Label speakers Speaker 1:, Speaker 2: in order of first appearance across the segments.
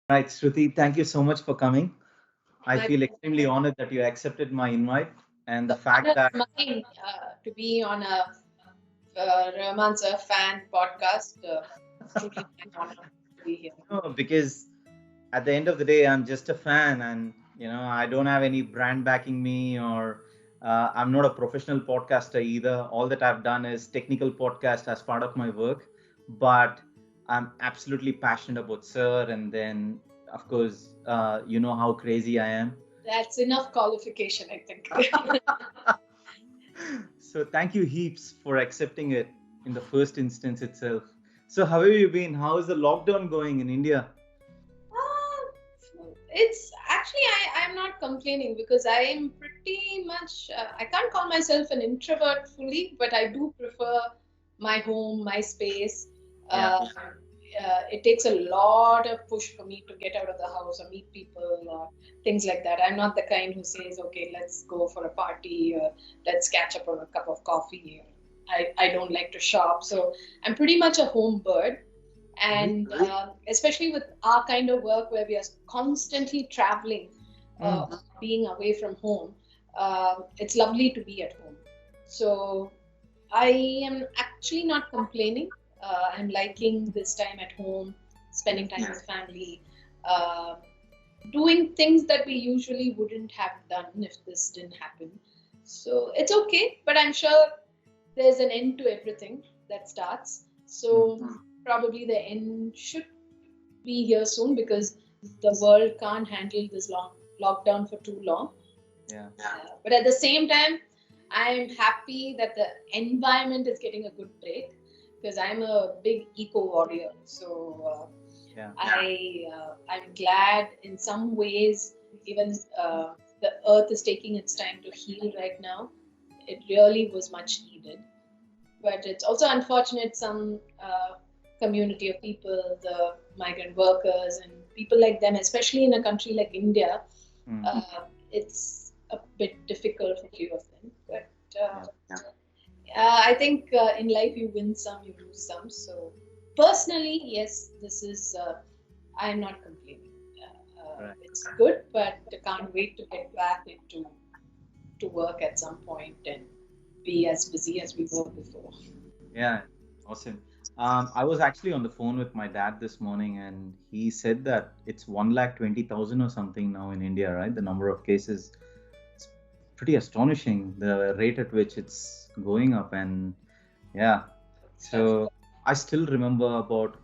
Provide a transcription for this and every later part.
Speaker 1: Right, Shruti, thank you so much for coming. I
Speaker 2: My
Speaker 1: feel extremely honored that you accepted my invite and the
Speaker 2: the
Speaker 1: fact
Speaker 2: honor
Speaker 1: that
Speaker 2: is mine to be on a Rahman Sir fan podcast. Truly my honor to be here.
Speaker 1: because at the end of the day, I'm just a fan and I don't have any brand backing me or I'm not a professional podcaster either. All that I've done is technical podcast as part of my work, but I'm absolutely passionate about Sir. And then, of course, you know how crazy I am.
Speaker 2: That's enough qualification, I think.
Speaker 1: So thank you heaps for accepting it in the first instance itself. So how have you been? How is the lockdown going in India?
Speaker 2: It's actually I'm not complaining because I am pretty much I can't call myself an introvert fully, but I do prefer my home, my space.
Speaker 1: Yeah.
Speaker 2: It takes a lot of push for me to get out of the house or meet people or things like that. I'm not the kind who says, okay, let's go for a party or let's catch up on a cup of coffee. I don't like to shop, so I'm pretty much a home bird. And especially with our kind of work where we are constantly traveling,
Speaker 1: Mm.
Speaker 2: being away from home, it's lovely to be at home. So I am actually not complaining. I'm liking this time at home, spending time with family, uh, doing things that we usually wouldn't have done if this didn't happen. So it's okay, but I'm sure there's an end to everything that starts. So probably the end should be here soon because the world can't handle this long lockdown for too long.
Speaker 1: Yeah.
Speaker 2: But at the same time, I'm happy that the environment is getting a good break because I'm a big eco warrior. So
Speaker 1: Yeah.
Speaker 2: I'm glad in some ways even the earth is taking its time to heal right now. It really was much needed, but it's also unfortunate some community of people, the migrant workers and people like them, especially in a country like India,
Speaker 1: Mm.
Speaker 2: it's a bit difficult for few of them. But
Speaker 1: Yeah.
Speaker 2: I think in life you win some, you lose some. So personally, yes, this is. I'm not complaining.
Speaker 1: Right.
Speaker 2: It's good, but I can't wait to get back into to work at some point and be as busy as we were before.
Speaker 1: Yeah. Awesome. I was actually on the phone with my dad this morning, and he said that it's 1,20,000 or something now in India, right? The number of cases. It's pretty astonishing the rate at which it's going up, and yeah. So I still remember about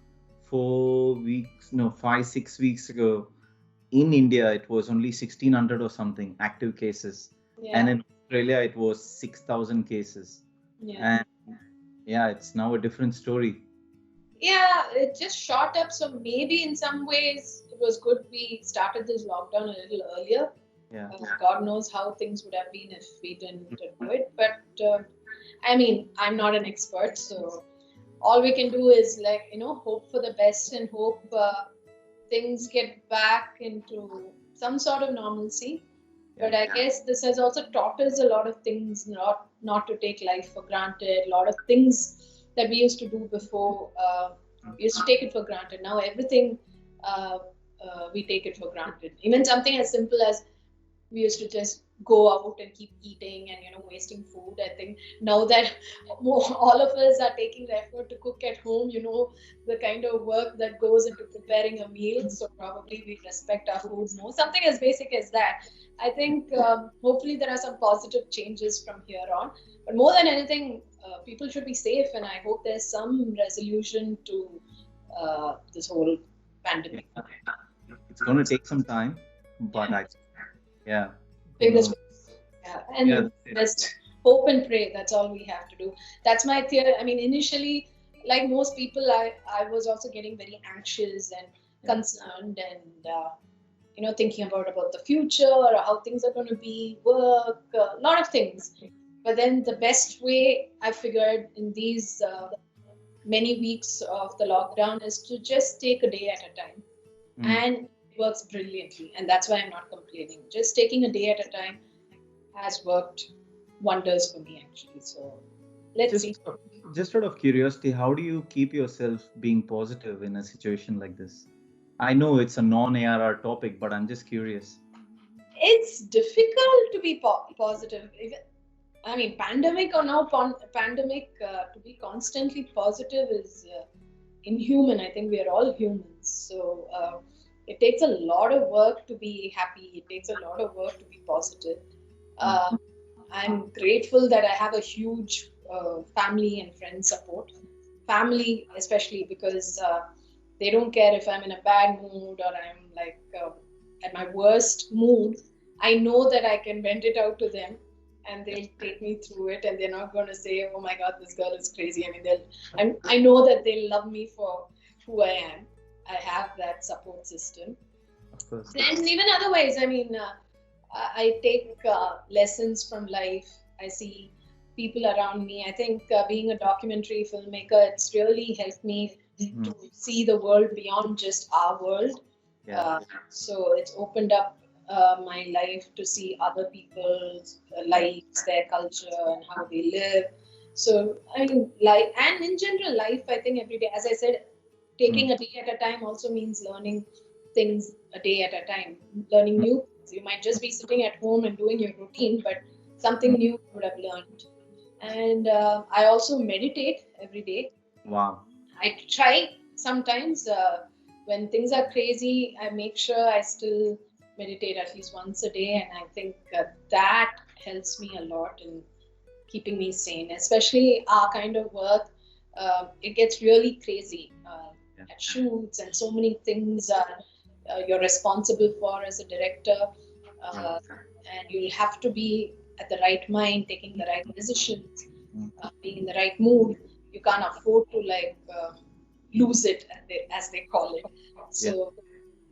Speaker 1: 4 weeks, no, 5, 6 weeks ago in India, it was only 1,600 or something active cases, and
Speaker 2: Yeah,
Speaker 1: in Australia, it was 6,000 cases.
Speaker 2: yeah.
Speaker 1: And yeah, it's now a different story.
Speaker 2: Yeah, it just shot up. So maybe in some ways it was good we started this lockdown a little earlier.
Speaker 1: Yeah.
Speaker 2: God knows how things would have been if we didn't do it. But I mean, I'm not an expert, so all we can do is like hope for the best and hope things get back into some sort of normalcy.
Speaker 1: Yeah.
Speaker 2: But I guess this has also taught us a lot of things, not to take life for granted. A lot of things that we used to do before, we used to take it for granted. Now everything uh, we take it for granted. Even something as simple as we used to just go out and keep eating and wasting food. I think now that all of us are taking the effort to cook at home, the kind of work that goes into preparing a meal, so probably we respect our food more. Something as basic as that. I think hopefully there are some positive changes from here on, but more than anything, people should be safe, and I hope there's some resolution to this whole pandemic.
Speaker 1: Yeah. It's going to take some time, but yeah, who
Speaker 2: Fingers
Speaker 1: knows?
Speaker 2: crossed. Yeah,
Speaker 1: Yeah.
Speaker 2: and just hope and pray. That's all we have to do. That's my theory. I mean, initially, like most people, I was also getting very anxious and
Speaker 1: Yeah.
Speaker 2: concerned, and thinking about the future or how things are going to be, work, a lot of things. But then the best way I figured in these many weeks of the lockdown is to just take a day at a time,
Speaker 1: Mm.
Speaker 2: and it works brilliantly. And that's why I'm not complaining. Just taking a day at a time has worked wonders for me actually. So let's
Speaker 1: Just,
Speaker 2: see.
Speaker 1: just out of curiosity, how do you keep yourself being positive in a situation like this? I know it's a non-ARR topic, but I'm just curious.
Speaker 2: It's difficult to be positive. I mean, pandemic or no pandemic, to be constantly positive is inhuman. I think we are all humans. So it takes a lot of work to be happy. It takes a lot of work to be positive. Uh, I'm grateful that I have a huge family and friend support. Family, especially because they don't care if I'm in a bad mood or I'm like at my worst mood. I know that I can vent it out to them and they'll take me through it, and they're not going to say, oh my God, this girl is crazy. I mean, I know that they love me for who I am. I have that support system.
Speaker 1: Of course.
Speaker 2: And even otherwise, I mean, I take lessons from life. I see people around me. I think being a documentary filmmaker, it's really helped me to see the world beyond just our world.
Speaker 1: Yeah.
Speaker 2: So it's opened up my life to see other people's lives, their culture, and how they live. So I mean, life, and in general, life. I think every day, as I said, taking a day at a time also means learning things a day at a time, learning new things. You might just be sitting at home and doing your routine, but something new you would have learned. And I also meditate every day.
Speaker 1: Wow.
Speaker 2: I try sometimes when things are crazy, I make sure I still meditate at least once a day, and I think that helps me a lot in keeping me sane, especially our kind of work. It gets really crazy at shoots, and so many things you're responsible for as a director, and you'll have to be at the right mind, taking the right decisions, being in the right mood. You can't afford to lose it, as they call it. So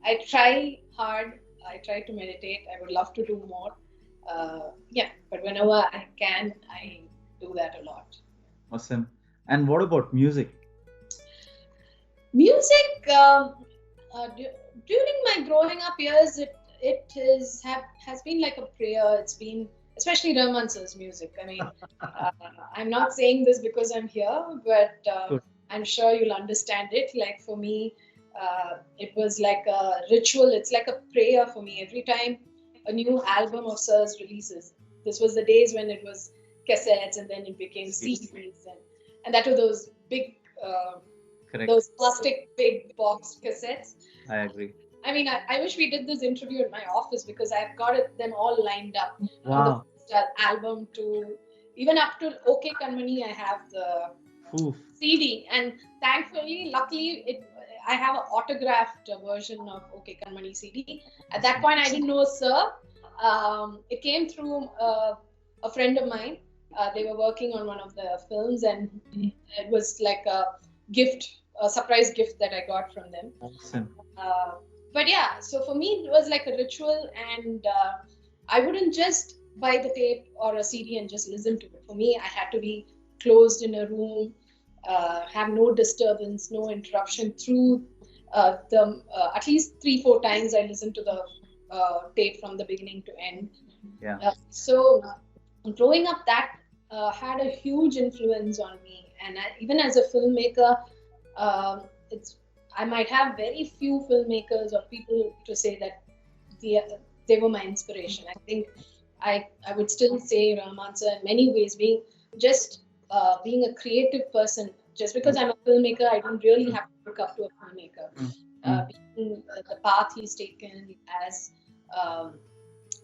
Speaker 2: I try hard. I try to meditate. I would love to do more. But whenever I can, I do that a lot.
Speaker 1: Awesome. And what about music?
Speaker 2: Music, during my growing up years, has been like a prayer. It's been, especially Rahman Sir's music. I mean, I'm not saying this because I'm here, but I'm sure you'll understand it. Like for me, it was like a ritual. It's like a prayer for me. Every time a new album of Sir's releases, this was the days when it was cassettes, and then it became CDs, and that were those big, those plastic big box cassettes.
Speaker 1: I agree.
Speaker 2: I mean, I wish we did this interview in my office because I've got them all lined up.
Speaker 1: Wow.
Speaker 2: From the album to even up to OK Kanmani, I have the CD, and thankfully, luckily, I have an autographed version of OK Kanmani CD. At that point, I didn't know Sir. It came through a friend of mine. They were working on one of the films, and it was like a gift, a surprise gift that I got from them.
Speaker 1: Awesome.
Speaker 2: But yeah, so for me, it was like a ritual, and I wouldn't just buy the tape or a CD and just listen to it. For me, I had to be closed in a room, have no disturbance, no interruption through at least 3-4 times I listened to the tape from the beginning to end.
Speaker 1: Yeah.
Speaker 2: So growing up, that had a huge influence on me, and even as a filmmaker, I might have very few filmmakers or people to say that they were my inspiration. I think I would still say Rahman Sir in many ways, being a creative person. Just because I'm a filmmaker, I don't really have to look up to a filmmaker. Being the path he's taken as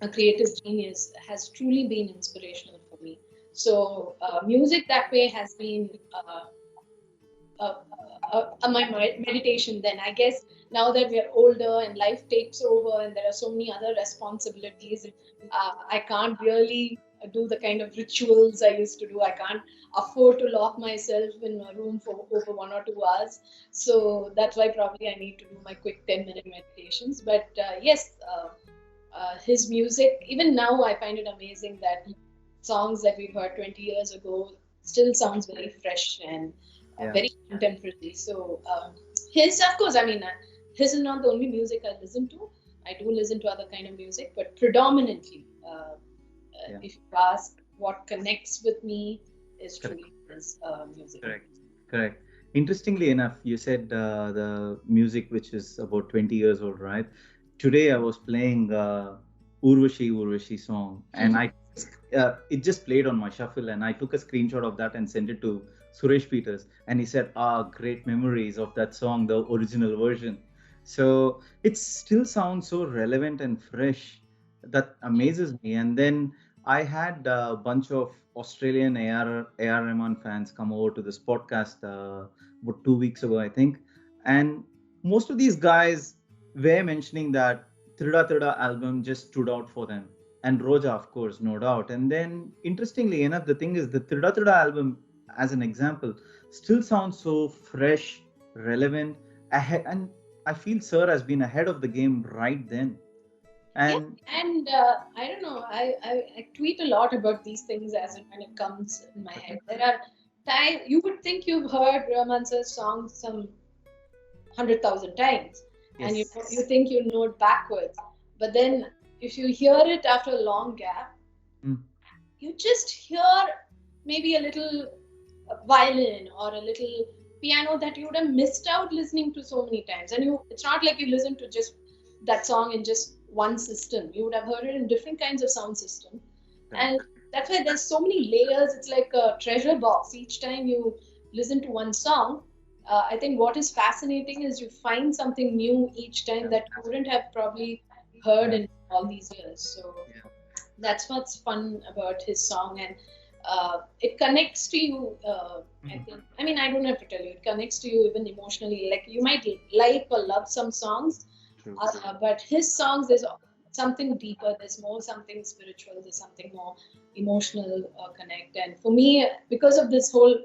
Speaker 2: a creative genius has truly been inspirational for me. So music that way has been my meditation. Then I guess now that we're older and life takes over and there are so many other responsibilities, I can't really do the kind of rituals I used to do. I can't afford to lock myself in a room for over 1 or 2 hours. So that's why probably I need to do my quick 10-minute meditations. But yes, his music, even now I find it amazing that songs that we've heard 20 years ago still sounds very fresh and very contemporary. So his, of course, I mean, his is not the only music I listen to. I do listen to other kind of music, but predominantly, if you ask what connects with me, is truly his music.
Speaker 1: Correct. Interestingly enough, you said the music which is about 20 years old, right? Today I was playing Urvashi Urvashi song, and it just played on my shuffle, and I took a screenshot of that and sent it to Suresh Peters, and he said, "Ah, great memories of that song, the original version." So it still sounds so relevant and fresh. That amazes me. And then I had a bunch of Australian AR Rahman fans come over to this podcast about 2 weeks ago, I think. And most of these guys were mentioning that Trida Trida album just stood out for them. And Roja, of course, no doubt. And then, interestingly enough, the thing is, the Trida Trida album, as an example, still sounds so fresh, relevant, ahead. And I feel Sir has been ahead of the game right then.
Speaker 2: Yeah,
Speaker 1: And
Speaker 2: and I don't know. I tweet a lot about these things as and when it comes in my head. There are times you would think you've heard Rahman Sir's song some 100,000 times, and you
Speaker 1: yes,
Speaker 2: you think you know it backwards. But then if you hear it after a long gap,
Speaker 1: mm,
Speaker 2: you just hear maybe a little violin or a little piano that you would have missed out listening to so many times. And it's not like you listen to just that song in just one system. You would have heard it in different kinds of sound system. And
Speaker 1: correct.
Speaker 2: that's why there's so many layers. It's like a treasure box. Each time you listen to one song, I think what is fascinating is you find something new each time
Speaker 1: Yeah,
Speaker 2: that you wouldn't have probably heard
Speaker 1: yeah,
Speaker 2: in all these years. So
Speaker 1: yeah.
Speaker 2: that's what's fun about his song. And it connects to you. I
Speaker 1: Mhm.
Speaker 2: think, I mean, I don't have to tell you, it connects to you even emotionally. Like you might like or love some songs,
Speaker 1: True.
Speaker 2: but his songs, there's something deeper, there's more something spiritual, there's something more emotional connect. And for me, because of this whole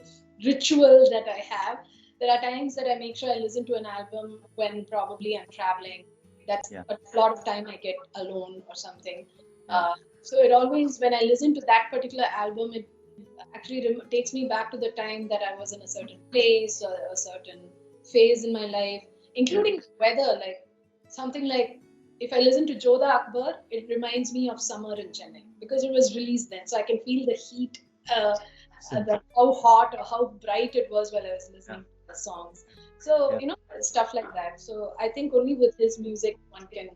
Speaker 2: ritual that I have, there are times that I make sure I listen to an album when probably I'm traveling. That's
Speaker 1: Yeah,
Speaker 2: a lot of time I get alone or something.
Speaker 1: yeah,
Speaker 2: So it always, when I listen to that particular album, it actually takes me back to the time that I was in a certain place or a certain phase in my life,
Speaker 1: yeah.
Speaker 2: including weather. Like something like if I listen to Jodha Akbar, it reminds me of summer in Chennai because it was released then, so I can feel the heat,
Speaker 1: Awesome.
Speaker 2: how hot or how bright it was while I was
Speaker 1: Yeah,
Speaker 2: listening to the songs. So
Speaker 1: yeah.
Speaker 2: stuff like that. So I think only with his music one can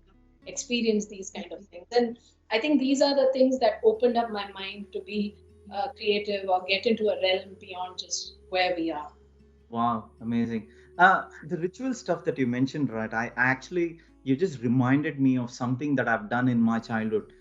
Speaker 2: experience these kind of things. And I think these are the things that opened up my mind to be creative or get into a realm beyond just where we are.
Speaker 1: Wow, amazing. The ritual stuff that you mentioned, right? I actually, you just reminded me of something that I've done in my childhood,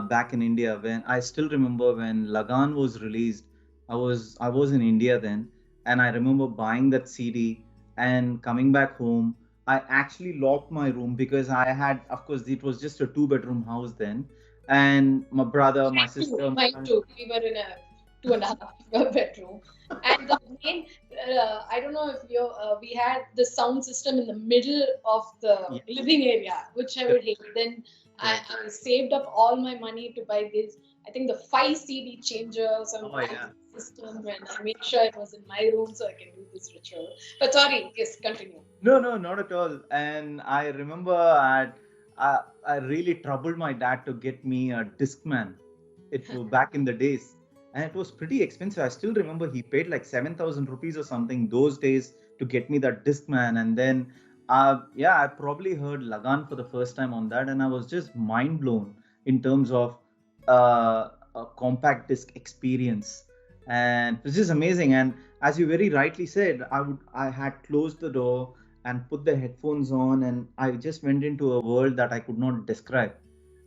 Speaker 1: back in India. When I still remember when Lagan was released, I was in India then, and I remember buying that CD and coming back home. I actually locked my room because I had, of course, it was just a two-bedroom house then, and my brother, my sister,
Speaker 2: Mine too. We were in a 2.5 bedroom, and the main I don't know if we had the sound system in the middle of the
Speaker 1: yes,
Speaker 2: living area, which I would
Speaker 1: correct,
Speaker 2: hate. Then
Speaker 1: correct.
Speaker 2: I saved up all my money to buy this. I think the 5 CD changer, some
Speaker 1: Oh yeah.
Speaker 2: system, and I made sure it was in my room so I can do this ritual. But sorry, yes, continue.
Speaker 1: No, no, not at all. And I remember I really troubled my dad to get me a Discman. It was back in the days, and it was pretty expensive. I still remember he paid like 7,000 rupees or something those days to get me that Discman. And then, yeah, I probably heard Lagan for the first time on that, and I was just mind blown in terms of a compact disc experience, and this is amazing. And as you very rightly said, I had closed the door and put the headphones on, and I just went into a world that I could not describe,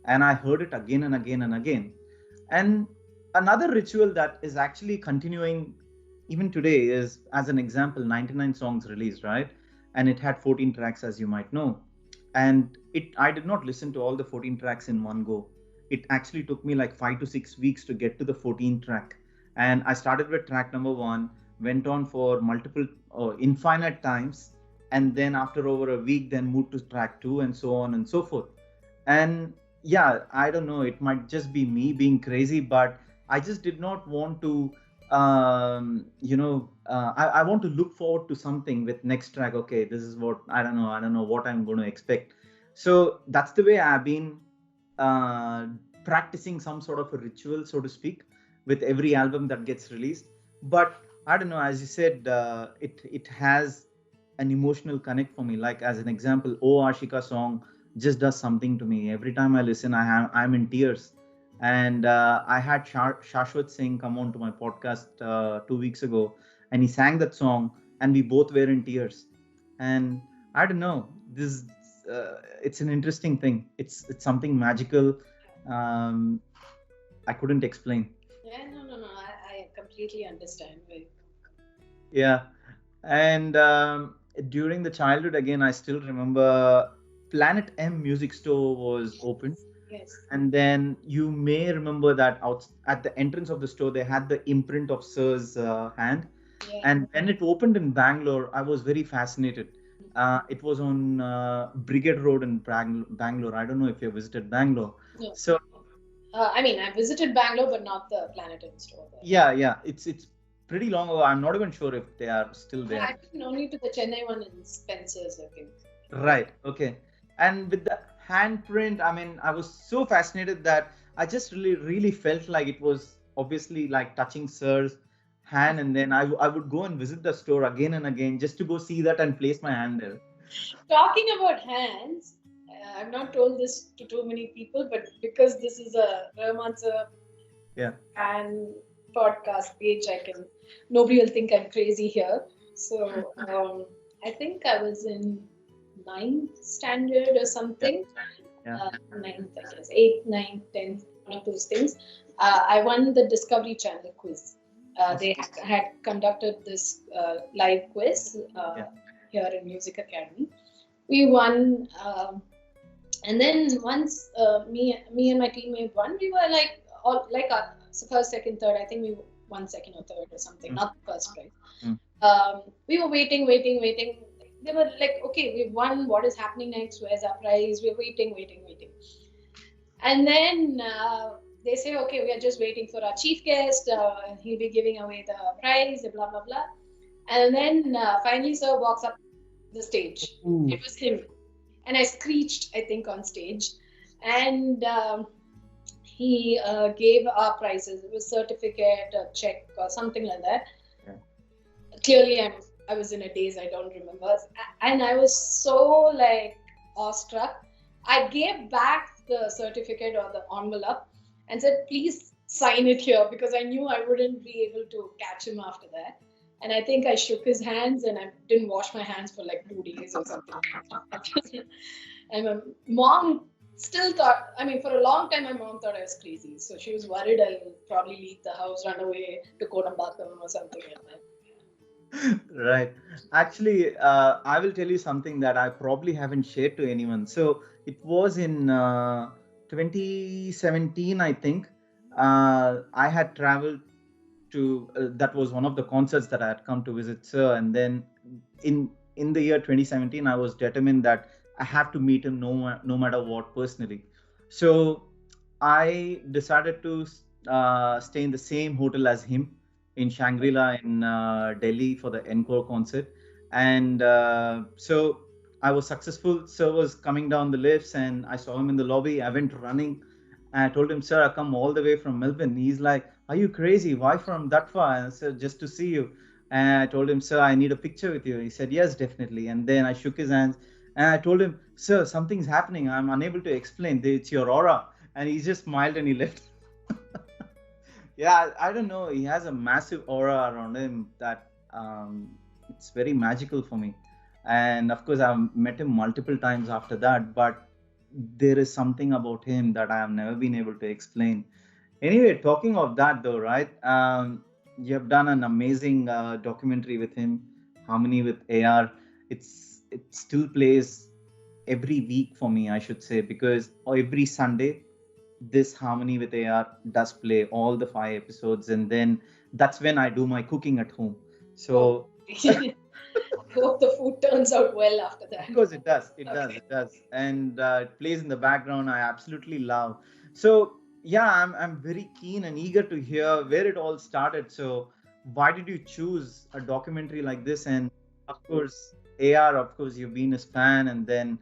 Speaker 1: and I heard it again and again and again. And another ritual that is actually continuing even today is, as an example, 99 songs released, right? And it had 14 tracks, as you might know. And I did not listen to all the 14 tracks in one go. It actually took me like 5 to 6 weeks to get to the 14th track. And I started with track number one, went on for multiple, infinite times, and then after over a week, then moved to track two, and so on and so forth. And yeah, I don't know, it might just be me being crazy, but I just did not want to, I want to look forward to something with next track. Okay, this is what, I don't know what I'm going to expect. So that's the way I've been uh, practicing some sort of a ritual, so to speak, with every album that gets released. But I don't know, as you said, it has an emotional connect for me. Like as an example, "Oh Ashika" song just does something to me. Every time I listen, I'm in tears. And I had Shashwat Singh come on to my podcast 2 weeks ago, and he sang that song, and we both were in tears. And I don't know, this it's an interesting thing. It's something magical. Um, I couldn't explain.
Speaker 2: Yeah, no. I completely understand.
Speaker 1: Yeah. And during the childhood, again, I still remember Planet M Music Store was open.
Speaker 2: Yes.
Speaker 1: And then you may remember that out at the entrance of the store, they had the imprint of Sir's hand.
Speaker 2: Yeah.
Speaker 1: And when it opened in Bangalore, I was very fascinated. It was on Brigade Road in Bangalore. I don't know if you visited Bangalore.
Speaker 2: No.
Speaker 1: So
Speaker 2: I mean, I visited Bangalore, but not the Planet Inn store there.
Speaker 1: yeah, it's pretty long ago. I'm not even sure if they are still there.
Speaker 2: I've been only to the Chennai one in Spencer's, I think.
Speaker 1: Right. Okay. And with the handprint, I mean, I was so fascinated that I just really felt like it was obviously like touching Sir's hand, and then I would go and visit the store again and again just to go see that and place my hand there.
Speaker 2: Talking about hands, I've not told this to too many people, but because this is a Rahman Sir
Speaker 1: Yeah.
Speaker 2: and podcast page, nobody will think I'm crazy here. So I think I was in 9th standard or something.
Speaker 1: Yeah.
Speaker 2: 9th, I guess, 8th, 9th, 10th, one of those things. I won the Discovery Channel quiz. They had conducted this live quiz here in Music Academy. We won, and then once me and my teammate won, we were like all like first, second, third. I think we won second or third or something, not the first prize. We were waiting. They were like, okay, we've won. What is happening next? Where's our prize? We're waiting. And then they say, okay, we are just waiting for our chief guest. He'll be giving away the prize, blah, blah, blah. And then finally, Sir walks up the stage.
Speaker 1: Ooh.
Speaker 2: It was him. And I screeched, I think, on stage. And he gave our prizes. It was certificate, a check, or something like that.
Speaker 1: Yeah.
Speaker 2: Clearly, I was in a daze. I don't remember. And I was so like awestruck. I gave back the certificate or the envelope and said, please sign it here, because I knew I wouldn't be able to catch him after that. And I think I shook his hands and I didn't wash my hands for like 2 days or something. And my mom still thought, I mean, for a long time, my mom thought I was crazy. So she was worried I'll probably leave the house, run away to Kodambakkam or something like that.
Speaker 1: Right. Actually, I will tell you something that I probably haven't shared to anyone. So it was in 2017, I think. I had traveled to that was one of the concerts that I had come to visit Sir, and then in the year 2017, I was determined that I have to meet him no matter what personally. So I decided to stay in the same hotel as him in Shangri-La in Delhi for the encore concert. And so I was successful. Sir was coming down the lifts and I saw him in the lobby. I went running and I told him, Sir, I come all the way from Melbourne. He's like, are you crazy? Why from that far? And I said, just to see you. And I told him, Sir, I need a picture with you. He said, yes, definitely. And then I shook his hands and I told him, Sir, something's happening. I'm unable to explain. It's your aura. And he just smiled and he left. Yeah, I don't know. He has a massive aura around him that it's very magical for me. And of course, I've met him multiple times after that, but there is something about him that I have never been able to explain. Anyway, talking of that though, right? You have done an amazing documentary with him, Harmony with AR. It still plays every week for me, I should say, because every Sunday this Harmony with AR does play all the 5 episodes, and then that's when I do my cooking at home. So
Speaker 2: hope the food turns out well after that.
Speaker 1: because it does, and it plays in the background. I absolutely love. So yeah, I'm very keen and eager to hear where it all started. So why did you choose a documentary like this? And of course, AR, of course, you've been his fan, and then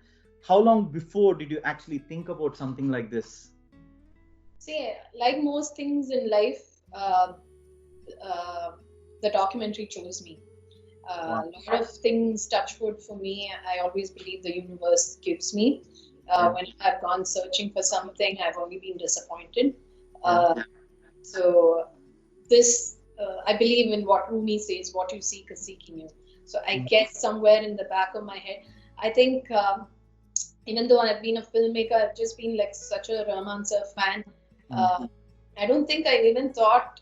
Speaker 1: how long before did you actually think about something like this?
Speaker 2: See, like most things in life, the documentary chose me.
Speaker 1: Wow.
Speaker 2: A lot of things touch wood for me. I always believe the universe gives me.
Speaker 1: Yeah.
Speaker 2: When I've gone searching for something, I've only been disappointed.
Speaker 1: Yeah.
Speaker 2: So this, I believe in what Rumi says, what you seek is seeking you. So I guess somewhere in the back of my head, I think even though I've been a filmmaker, I've just been like such a Rahman Sir fan. I don't think I even thought,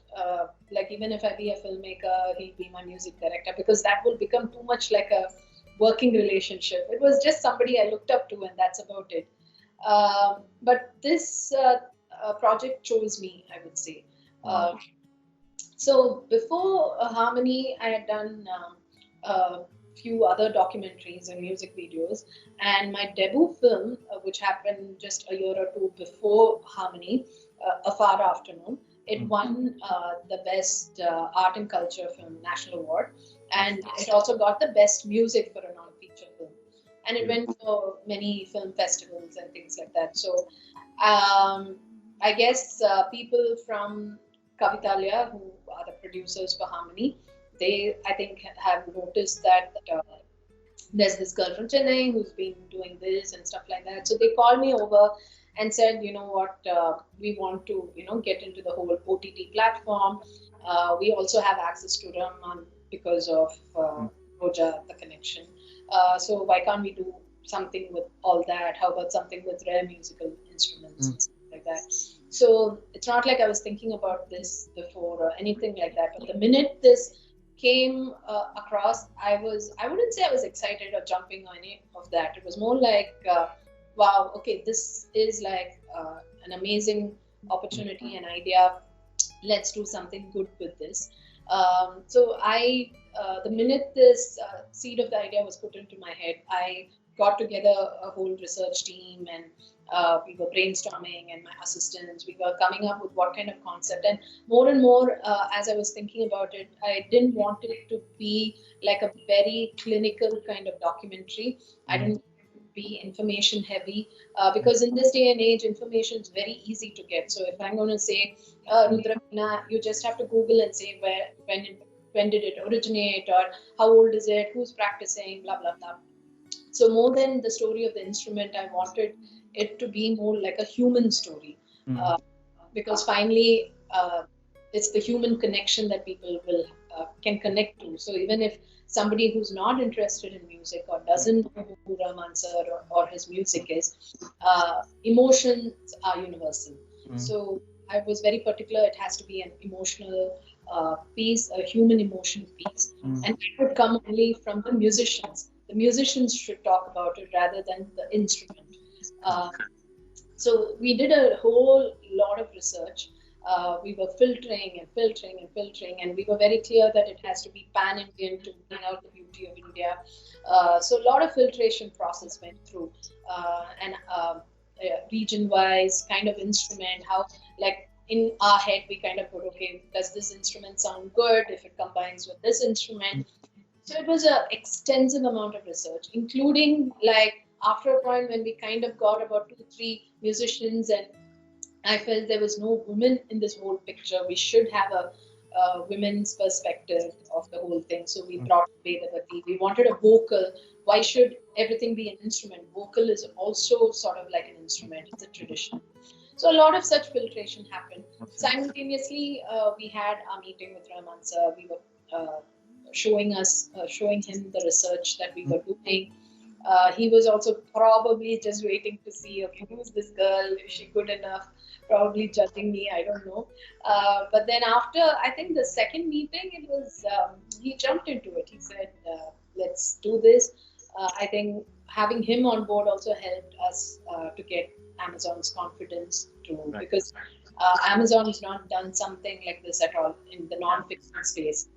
Speaker 2: like, even if I be a filmmaker, he'd be my music director, because that will become too much like a working relationship. It was just somebody I looked up to, and that's about it. But this project chose me, I would say.
Speaker 1: Wow.
Speaker 2: So before Harmony, I had done a few other documentaries and music videos, and my debut film, which happened just a year or two before Harmony, A Far Afternoon, it won the Best Art and Culture Film National Award, and it also got the Best Music for a non-feature film, and it went for many film festivals and things like that. So I guess people from Kavitalia, who are the producers for Harmony, they, I think, have noticed that there's this girl from Chennai who's been doing this and stuff like that. So they called me over and said, you know what, we want to, get into the whole OTT platform. We also have access to Rahman because of Roja, the connection. So why can't we do something with all that? How about something with rare musical instruments and stuff like that? So it's not like I was thinking about this before or anything like that. But the minute this came across, I wouldn't say I was excited or jumping on any of that. It was more like, wow, okay, this is like an amazing opportunity and idea. Let's do something good with this. So the minute this seed of the idea was put into my head, I got together a whole research team, and we were brainstorming, and my assistants, we were coming up with what kind of concept. And more, as I was thinking about it, I didn't want it to be like a very clinical kind of documentary. I didn't want it to be information heavy, because in this day and age, information is very easy to get. So if I'm going to say, Rudra, you just have to Google and say when did it originate, or how old is it, who's practicing, blah, blah, blah. So more than the story of the instrument, I wanted it to be more like a human story, because finally it's the human connection that people can connect to. So even if somebody who's not interested in music or doesn't know who Rahman Sir or his music is, emotions are universal. So I was very particular. It has to be an emotional piece, a human emotion piece, and it would come only from the musicians. The musicians should talk about it rather than the instrument. So we did a whole lot of research. We were filtering, and we were very clear that it has to be pan-Indian to bring out the beauty of India. So a lot of filtration process went through, and region-wise kind of instrument, how, like, in our head we kind of put, okay, does this instrument sound good if it combines with this instrument? So it was an extensive amount of research, including, like, after a point when we kind of got about 2-3 musicians, and I felt there was no women in this whole picture. We should have a women's perspective of the whole thing. So we brought Vedavati. We wanted a vocal. Why should everything be an instrument? Vocal is also sort of like an instrument. It's a tradition. So a lot of such filtration happened. Simultaneously, we had our meeting with Rahman Sir. We were showing him the research that we were doing. He was also probably just waiting to see, okay, who's this girl? Is she good enough? Probably judging me, I don't know. But then after, I think the second meeting, it was, he jumped into it. He said, let's do this. I think having him on board also helped us to get Amazon's confidence too, because Amazon has not done something like this at all in the non-fiction space.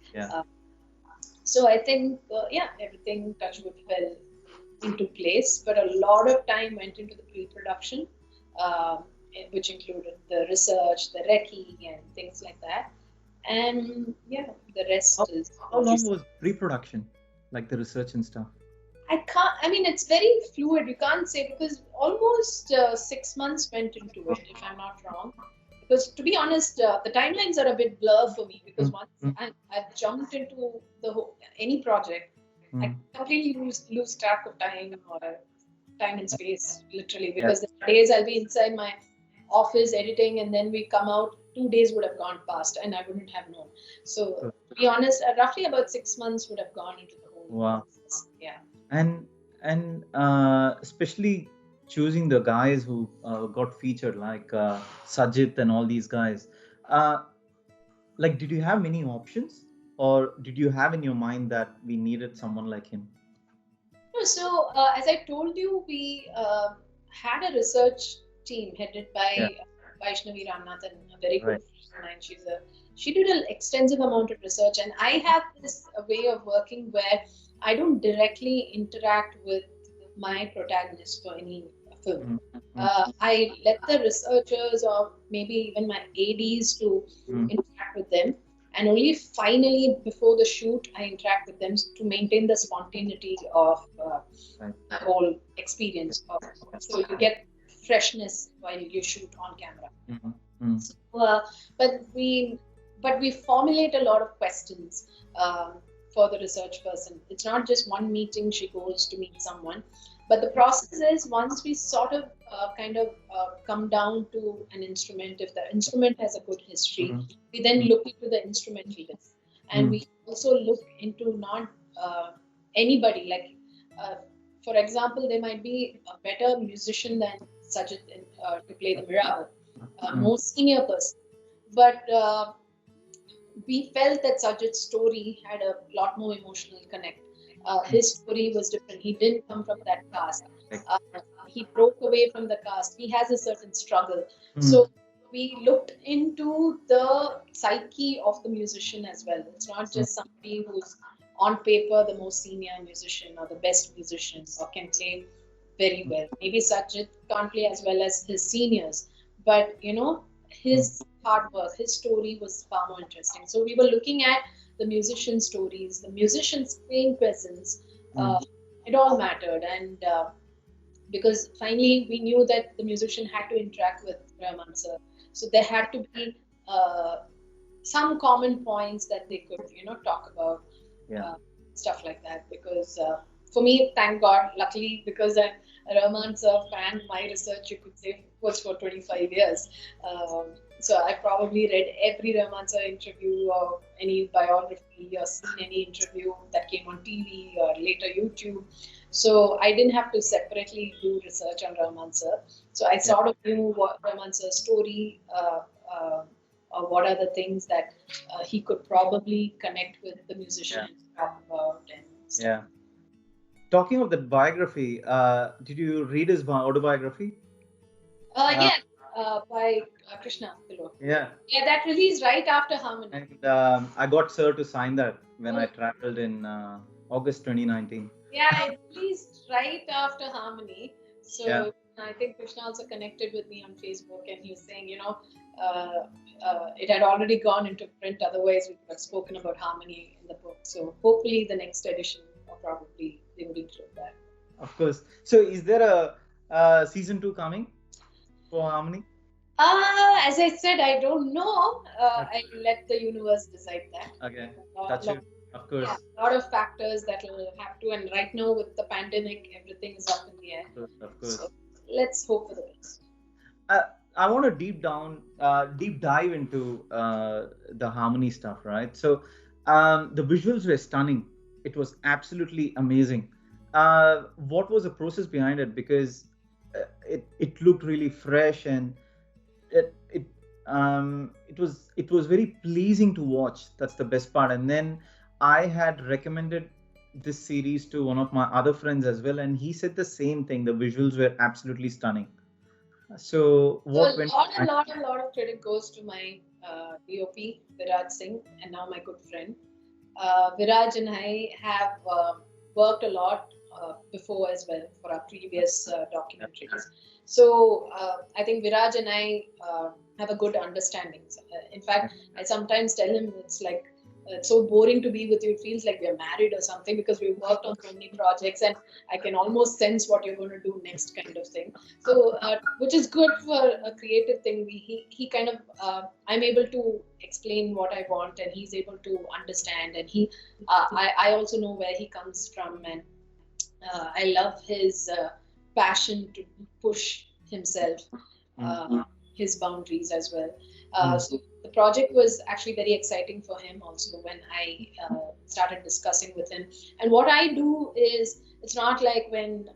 Speaker 2: So I think, everything touchwood fell into place, but a lot of time went into the pre-production, which included the research, the recce, and things like that. And the rest is.
Speaker 1: How long was pre-production, like the research and stuff?
Speaker 2: It's very fluid. You can't say, because almost 6 months went into it, if I'm not wrong. because to be honest, the timelines are a bit blur for me because
Speaker 1: Mm,
Speaker 2: once
Speaker 1: mm,
Speaker 2: I've jumped into any project, I
Speaker 1: mm.
Speaker 2: completely lose track of time or time and space, literally,
Speaker 1: Yeah.
Speaker 2: because the days I'll be inside my office editing and then we come out, 2 days would have gone past and I wouldn't have known. So
Speaker 1: Good.
Speaker 2: to be honest, roughly about 6 months would have gone into the whole
Speaker 1: Wow.
Speaker 2: process. Yeah.
Speaker 1: And especially choosing the guys who got featured, like Sajid and all these guys. Uh, like, did you have many options, or did you have in your mind that we needed someone like him?
Speaker 2: No, so as I told you, we had a research team headed
Speaker 1: Yeah.
Speaker 2: by Vaishnavi Ramnathan, a very
Speaker 1: Right.
Speaker 2: good friend of mine. She did an extensive amount of research, and I have this way of working where I don't directly interact with my protagonist for any film.
Speaker 1: Mm, mm,
Speaker 2: I let the researchers or maybe even my ADs to
Speaker 1: mm.
Speaker 2: interact with them, and only finally before the shoot I interact with them to maintain the spontaneity of
Speaker 1: Right.
Speaker 2: the whole experience. So you get freshness while you shoot on camera.
Speaker 1: Mm, mm.
Speaker 2: So, but we formulate a lot of questions for the research person. It's not just one meeting she goes to meet someone, but the process is once we sort of kind of come down to an instrument. If the instrument has a good history,
Speaker 1: Mm,
Speaker 2: we then
Speaker 1: mm,
Speaker 2: look into the instrumental list, and
Speaker 1: mm.
Speaker 2: we also look into not anybody like. For example, there might be a better musician than Sajid to play the Mirabal, a
Speaker 1: Mm.
Speaker 2: more senior person. But we felt that Sajid's story had a lot more emotional connect. His story was different. He didn't come from that caste.
Speaker 1: Right.
Speaker 2: Uh, he broke away from the caste. He has a certain struggle.
Speaker 1: Mm.
Speaker 2: So we looked into the psyche of the musician as well. It's not just somebody who's on paper the most senior musician or the best musician or can play very well. Maybe Sajid can't play as well as his seniors, but his hard work, his story was far more interesting. So we were looking at the musician stories, the musician's screen presence. Uh, it all mattered, and because finally we knew that the musician had to interact with Rahman sir, so there had to be some common points that they could, talk about,
Speaker 1: Yeah.
Speaker 2: stuff like that. Because for me, thank God, luckily, because I'm a Rahman sir fan, my research, you could say, was for 25 years. So I probably read every Rahman sir interview or any biography or seen any interview that came on TV or later YouTube. So I didn't have to separately do research on Rahman sir. So I sort of knew what Rahman sir's story, or what are the things that he could probably connect with the musician and talk about and stuff.
Speaker 1: Yeah. Talking of the biography, did you read his autobiography?
Speaker 2: Yeah, by Krishna Pillow.
Speaker 1: Yeah.
Speaker 2: Yeah, that released right after Harmony.
Speaker 1: And I got Sir to sign that when I traveled in August 2019.
Speaker 2: Yeah, it released right after Harmony. So
Speaker 1: Yeah.
Speaker 2: I think Krishna also connected with me on Facebook, and he was saying, it had already gone into print. Otherwise, we could have spoken about Harmony in the book. So hopefully, the next edition, or probably they would include that.
Speaker 1: Of course. So, is there a season 2 coming for Harmony?
Speaker 2: As I said, I don't know. I let the universe decide that.
Speaker 1: Okay. Touch it. Of course.
Speaker 2: Yeah, a lot of factors that will have to, and right now with the pandemic, everything is up in the air.
Speaker 1: Of course.
Speaker 2: So let's hope for the best.
Speaker 1: I want to deep dive into the Harmony stuff, right? So, the visuals were stunning. It was absolutely amazing. What was the process behind it? Because it looked really fresh, and it was very pleasing to watch. That's the best part. And then I had recommended this series to one of my other friends as well, and he said the same thing. The visuals were absolutely stunning. So what went?
Speaker 2: A lot of credit goes to my DOP Viraj Singh, and now my good friend Viraj and I have worked a lot before as well for our previous documentaries. So I think Viraj and I have a good understanding. In fact, I sometimes tell him it's like it's so boring to be with you. It feels like we're married or something because we've worked on so many projects and I can almost sense what you're going to do next, kind of thing. So, which is good for a creative thing. He kind of, I'm able to explain what I want and he's able to understand. And I also know where he comes from, and I love his passion to push himself, his boundaries as well. So the project was actually very exciting for him also when I started discussing with him. And what I do is, it's not like when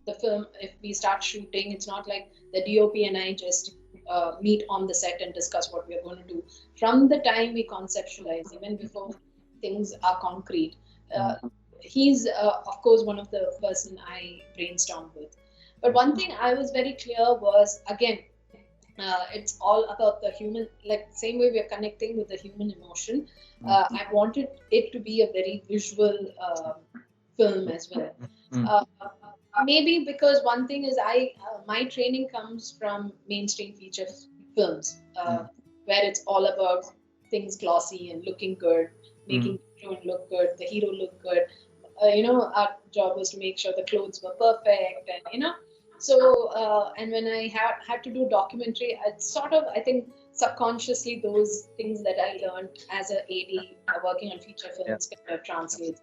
Speaker 2: the film, if we start shooting, it's not like the DOP and I just meet on the set and discuss what we are going to do. From the time we conceptualize, even before things are concrete, he's of course one of the person I brainstormed with. But one thing I was very clear was, again, it's all about the human, like same way we're connecting with the human emotion. I wanted it to be a very visual film as well. Maybe because one thing is, my training comes from mainstream feature films, where it's all about things glossy and looking good, making the hero look good, the hero look good. Our job was to make sure the clothes were perfect, and so, and when I had to do documentary, it's sort of, I think, subconsciously those things that I learned as a AD working on feature films kind of translates.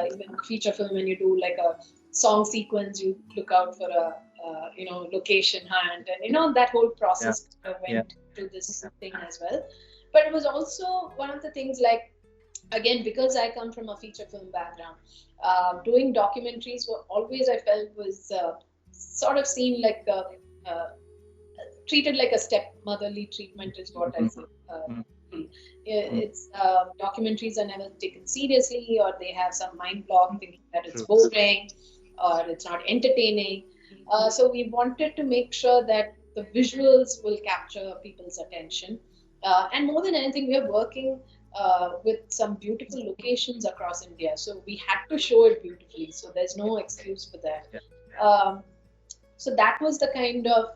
Speaker 2: Even feature film, when you do like a song sequence, you look out for a location hunt, and that whole process kind of went to this thing as well. But it was also one of the things, like, again, because I come from a feature film background, doing documentaries were always, I felt, was sort of seen like treated like a stepmotherly treatment is what I feel. It's documentaries are never taken seriously, or they have some mind block thinking that it's boring or it's not entertaining. So we wanted to make sure that the visuals will capture people's attention. And more than anything, we are working with some beautiful locations across India. So we had to show it beautifully. So there's no excuse for that. So that was the kind of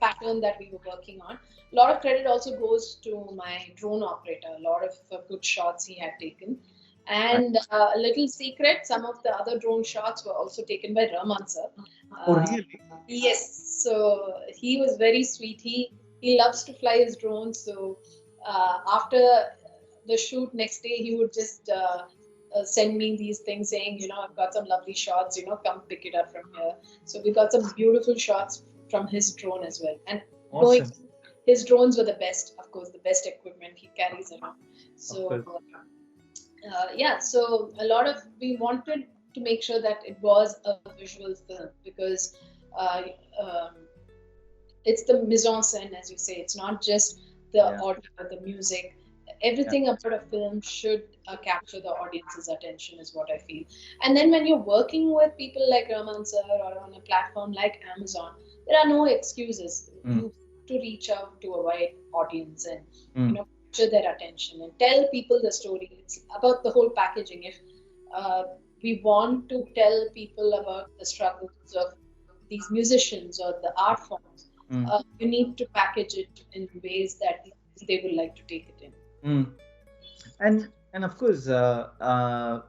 Speaker 2: pattern that we were working on. A lot of credit also goes to my drone operator. A lot of good shots he had taken. And a little secret, some of the other drone shots were also taken by Rahman Sir.
Speaker 1: Oh, really?
Speaker 2: Yes. So he was very sweet. He loves to fly his drone. So after the shoot, next day, he would just send me these things saying, I've got some lovely shots, come pick it up from here. So we got some beautiful shots from his drone as well. And
Speaker 1: awesome.
Speaker 2: His drones were the best, of course, the best equipment he carries around. So so a lot of, we wanted to make sure that it was a visual film, because it's the mise en scène, as you say. It's not just the audio, the music. Everything about a film should capture the audience's attention, is what I feel. And then when you're working with people like Rahman Sir or on a platform like Amazon, there are no excuses. You have to reach out to a wide audience and capture their attention and tell people the story. It's about the whole packaging. If we want to tell people about the struggles of these musicians or the art forms, you need to package it in ways that they would like to take it in.
Speaker 1: And of course,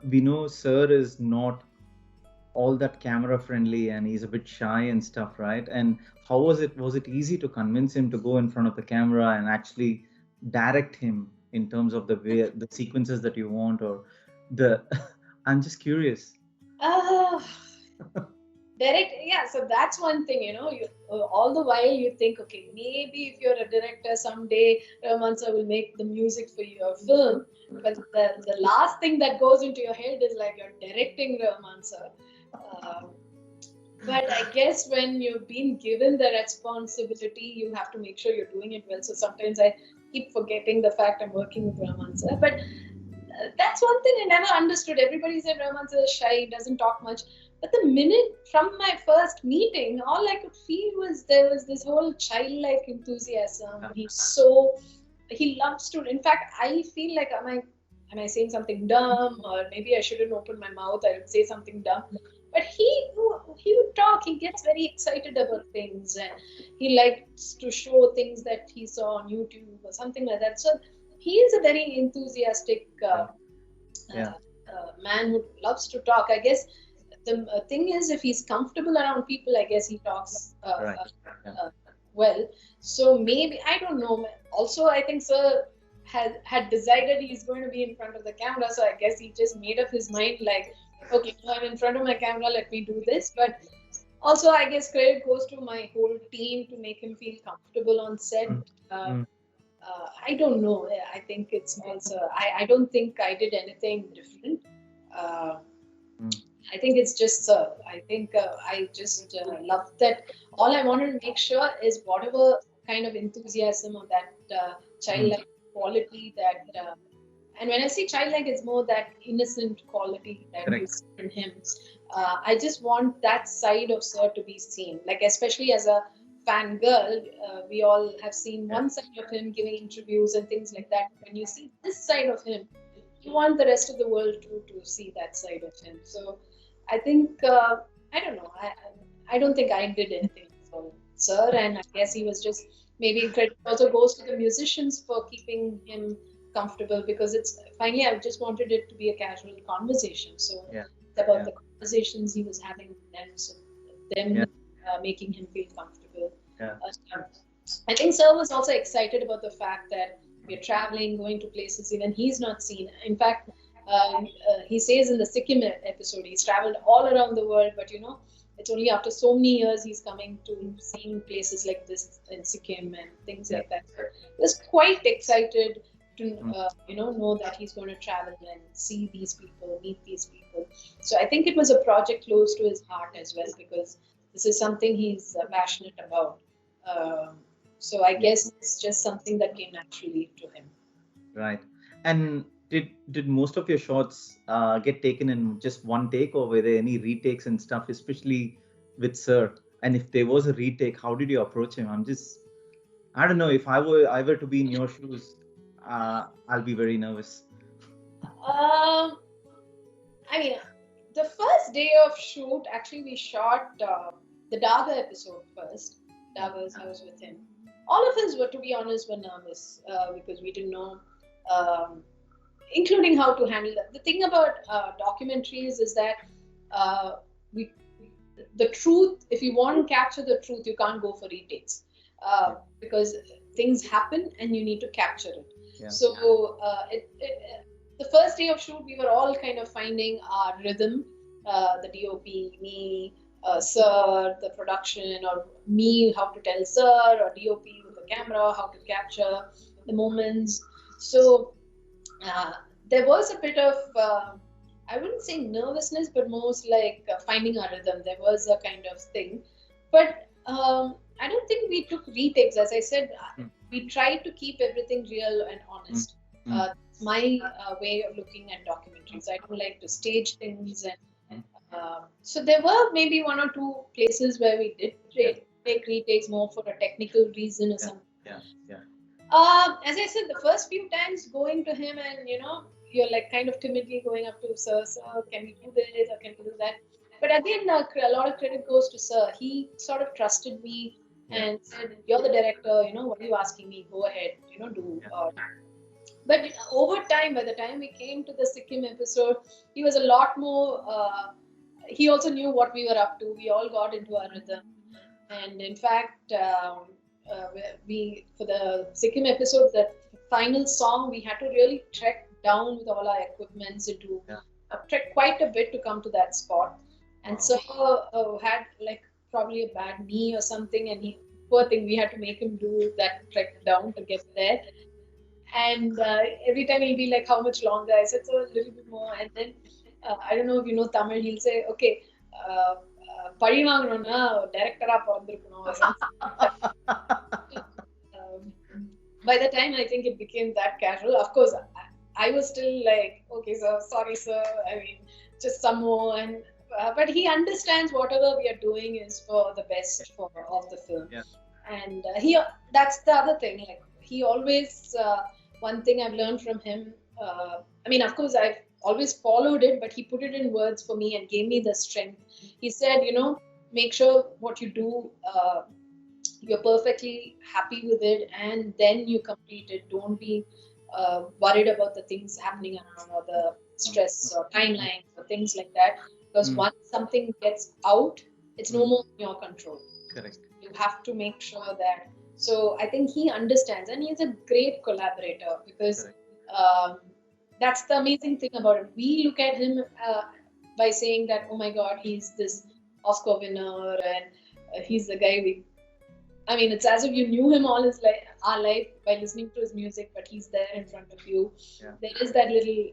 Speaker 1: we know Sir is not all that camera friendly, and he's a bit shy and stuff, right? And how was it? Was it easy to convince him to go in front of the camera and actually direct him in terms of the sequences that you want, or the? I'm just curious.
Speaker 2: Direct, so that's one thing, you all the while you think, okay, maybe if you're a director someday, Rahman Sir will make the music for your film, but the last thing that goes into your head is like you're directing Rahman Sir. But I guess when you've been given the responsibility, you have to make sure you're doing it well. So sometimes I keep forgetting the fact I'm working with Rahman Sir, but that's one thing I never understood. Everybody said Rahman Sir is shy, he doesn't talk much. But the minute from my first meeting, all I could feel was there was this whole childlike enthusiasm. He loves to. In fact, I feel like am I saying something dumb, or maybe I shouldn't open my mouth. I would say something dumb. But he would talk. He gets very excited about things, and he likes to show things that he saw on YouTube or something like that. So he is a very enthusiastic
Speaker 1: Yeah.
Speaker 2: man who loves to talk. I guess the thing is, if he's comfortable around people, I guess he talks
Speaker 1: Right. Yeah.
Speaker 2: well. So maybe, I don't know. Also, I think Sir had decided he's going to be in front of the camera, so I guess he just made up his mind like, okay, now I'm in front of my camera, let me do this. But also, I guess credit goes to my whole team to make him feel comfortable on set.
Speaker 1: Mm.
Speaker 2: Uh,
Speaker 1: Mm.
Speaker 2: I don't know. I think it's also, I don't think I did anything different. Uh,
Speaker 1: Mm.
Speaker 2: I think it's just, I think I just love that. All I wanted to make sure is whatever kind of enthusiasm or that childlike quality that, and when I say childlike, it's more that innocent quality that you
Speaker 1: Correct.
Speaker 2: see in him. I just want that side of Sir to be seen. Like, especially as a fangirl, we all have seen
Speaker 1: Yeah.
Speaker 2: one side of him giving interviews and things like that. When you see this side of him, you want the rest of the world to see that side of him. So I think, I don't know. I don't think I did anything for Sir, and I guess he was just, maybe credit also goes to the musicians for keeping him comfortable, because it's finally, I just wanted it to be a casual conversation. So
Speaker 1: Yeah.
Speaker 2: it's about
Speaker 1: Yeah.
Speaker 2: the conversations he was having with them, so them
Speaker 1: Yeah.
Speaker 2: making him feel comfortable.
Speaker 1: Yeah.
Speaker 2: I think Sir was also excited about the fact that we're traveling, going to places even he's not seen. In fact, he says in the Sikkim episode, he's traveled all around the world, but it's only after so many years he's coming to seeing places like this in Sikkim and things like that. So he was quite excited to know that he's going to travel and see these people, meet these people. So I think it was a project close to his heart as well, because this is something he's passionate about. So I guess it's just something that came naturally to him.
Speaker 1: Right. And did most of your shots get taken in just one take, or were there any retakes and stuff, especially with Sir? And if there was a retake, how did you approach him? I don't know, if I were to be in your shoes, I'll be very nervous.
Speaker 2: Um, I mean, the first day of shoot, actually, we shot the Daga episode first. Daga's, I was with him. All of us were, to be honest, were nervous because we didn't know, including how to handle that. The thing about documentaries is that we, the truth, if you want to capture the truth, you can't go for retakes because things happen and you need to capture it.
Speaker 1: Yeah.
Speaker 2: So the first day of shoot, we were all kind of finding our rhythm. The DOP, me, Sir, the production, or me, how to tell Sir, or DOP with the camera, how to capture the moments. So there was a bit of, I wouldn't say nervousness, but most like finding our rhythm. There was a kind of thing. But I don't think we took retakes. As I said, we tried to keep everything real and honest. It's my way of looking at documentaries. I don't like to stage things, and so there were maybe one or two places where we did take retakes more for a technical reason or something. As I said, the first few times going to him, and you're like kind of timidly going up to Sir, can we do this or can we do that? But again, a lot of credit goes to Sir. He sort of trusted me and said, "You're the director. What are you asking me? Go ahead. Do." But over time, by the time we came to the Sikkim episode, he was a lot more. He also knew what we were up to. We all got into our rhythm, and in fact, we for the Sikkim episode, that final song, we had to really trek down with all our equipments into trek quite a bit to come to that spot. And so had like probably a bad knee or something, and poor thing, we had to make him do that trek down to get there. And every time he'll be like, "How much longer?" I said, "So a little bit more." And then I don't know if you know Tamil, he'll say, "Okay, பழி வாங்கணும்னா டைரக்டரா பிறந்திருக்கணும்." By the time I think it became that casual, of course, I was still like, "Okay, sir, sorry, sir. I mean, just some more." And but he understands whatever we are doing is for the best of the film. And that's the other thing. Like, he always, one thing I've learned from him, I mean, of course, I've always followed it, but he put it in words for me and gave me the strength. He said, make sure what you do, you're perfectly happy with it, and then you complete it. Don't be worried about the things happening around or the stress or timelines or things like that. Because once something gets out, it's no more in your control.
Speaker 1: Correct.
Speaker 2: You have to make sure that. So I think he understands, and he's a great collaborator because that's the amazing thing about it. We look at him by saying that, oh my God, he's this Oscar winner and he's the guy we. I mean, it's as if you knew him all his life, our life by listening to his music, but he's there in front of you.
Speaker 1: Yeah.
Speaker 2: There is that little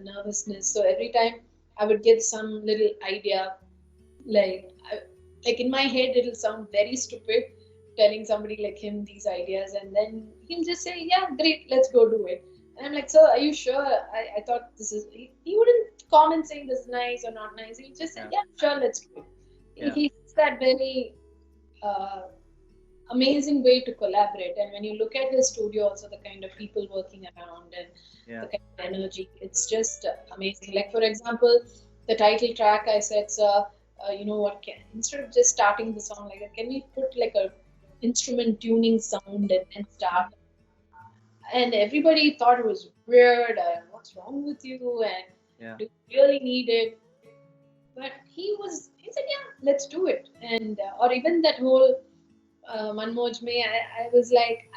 Speaker 2: nervousness. So every time I would give some little idea, like in my head, it'll sound very stupid telling somebody like him these ideas, and then he'll just say, "Yeah, great, let's go do it." And I'm like, "Sir, are you sure?" I thought this is. He wouldn't comment saying this is nice or not nice. He just said, "Yeah, sure, let's do it." Yeah. He's that very amazing way to collaborate. And when you look at his studio, also the kind of people working around and the kind of energy, it's just amazing. Like for example, the title track, I said, "Sir, you know what? Instead of just starting the song like that, can we put like a instrument tuning sound and start?" And everybody thought it was weird and what's wrong with you and do you really need it? But he said, yeah, let's do it. And or even that whole Manmoj Mein, I was like,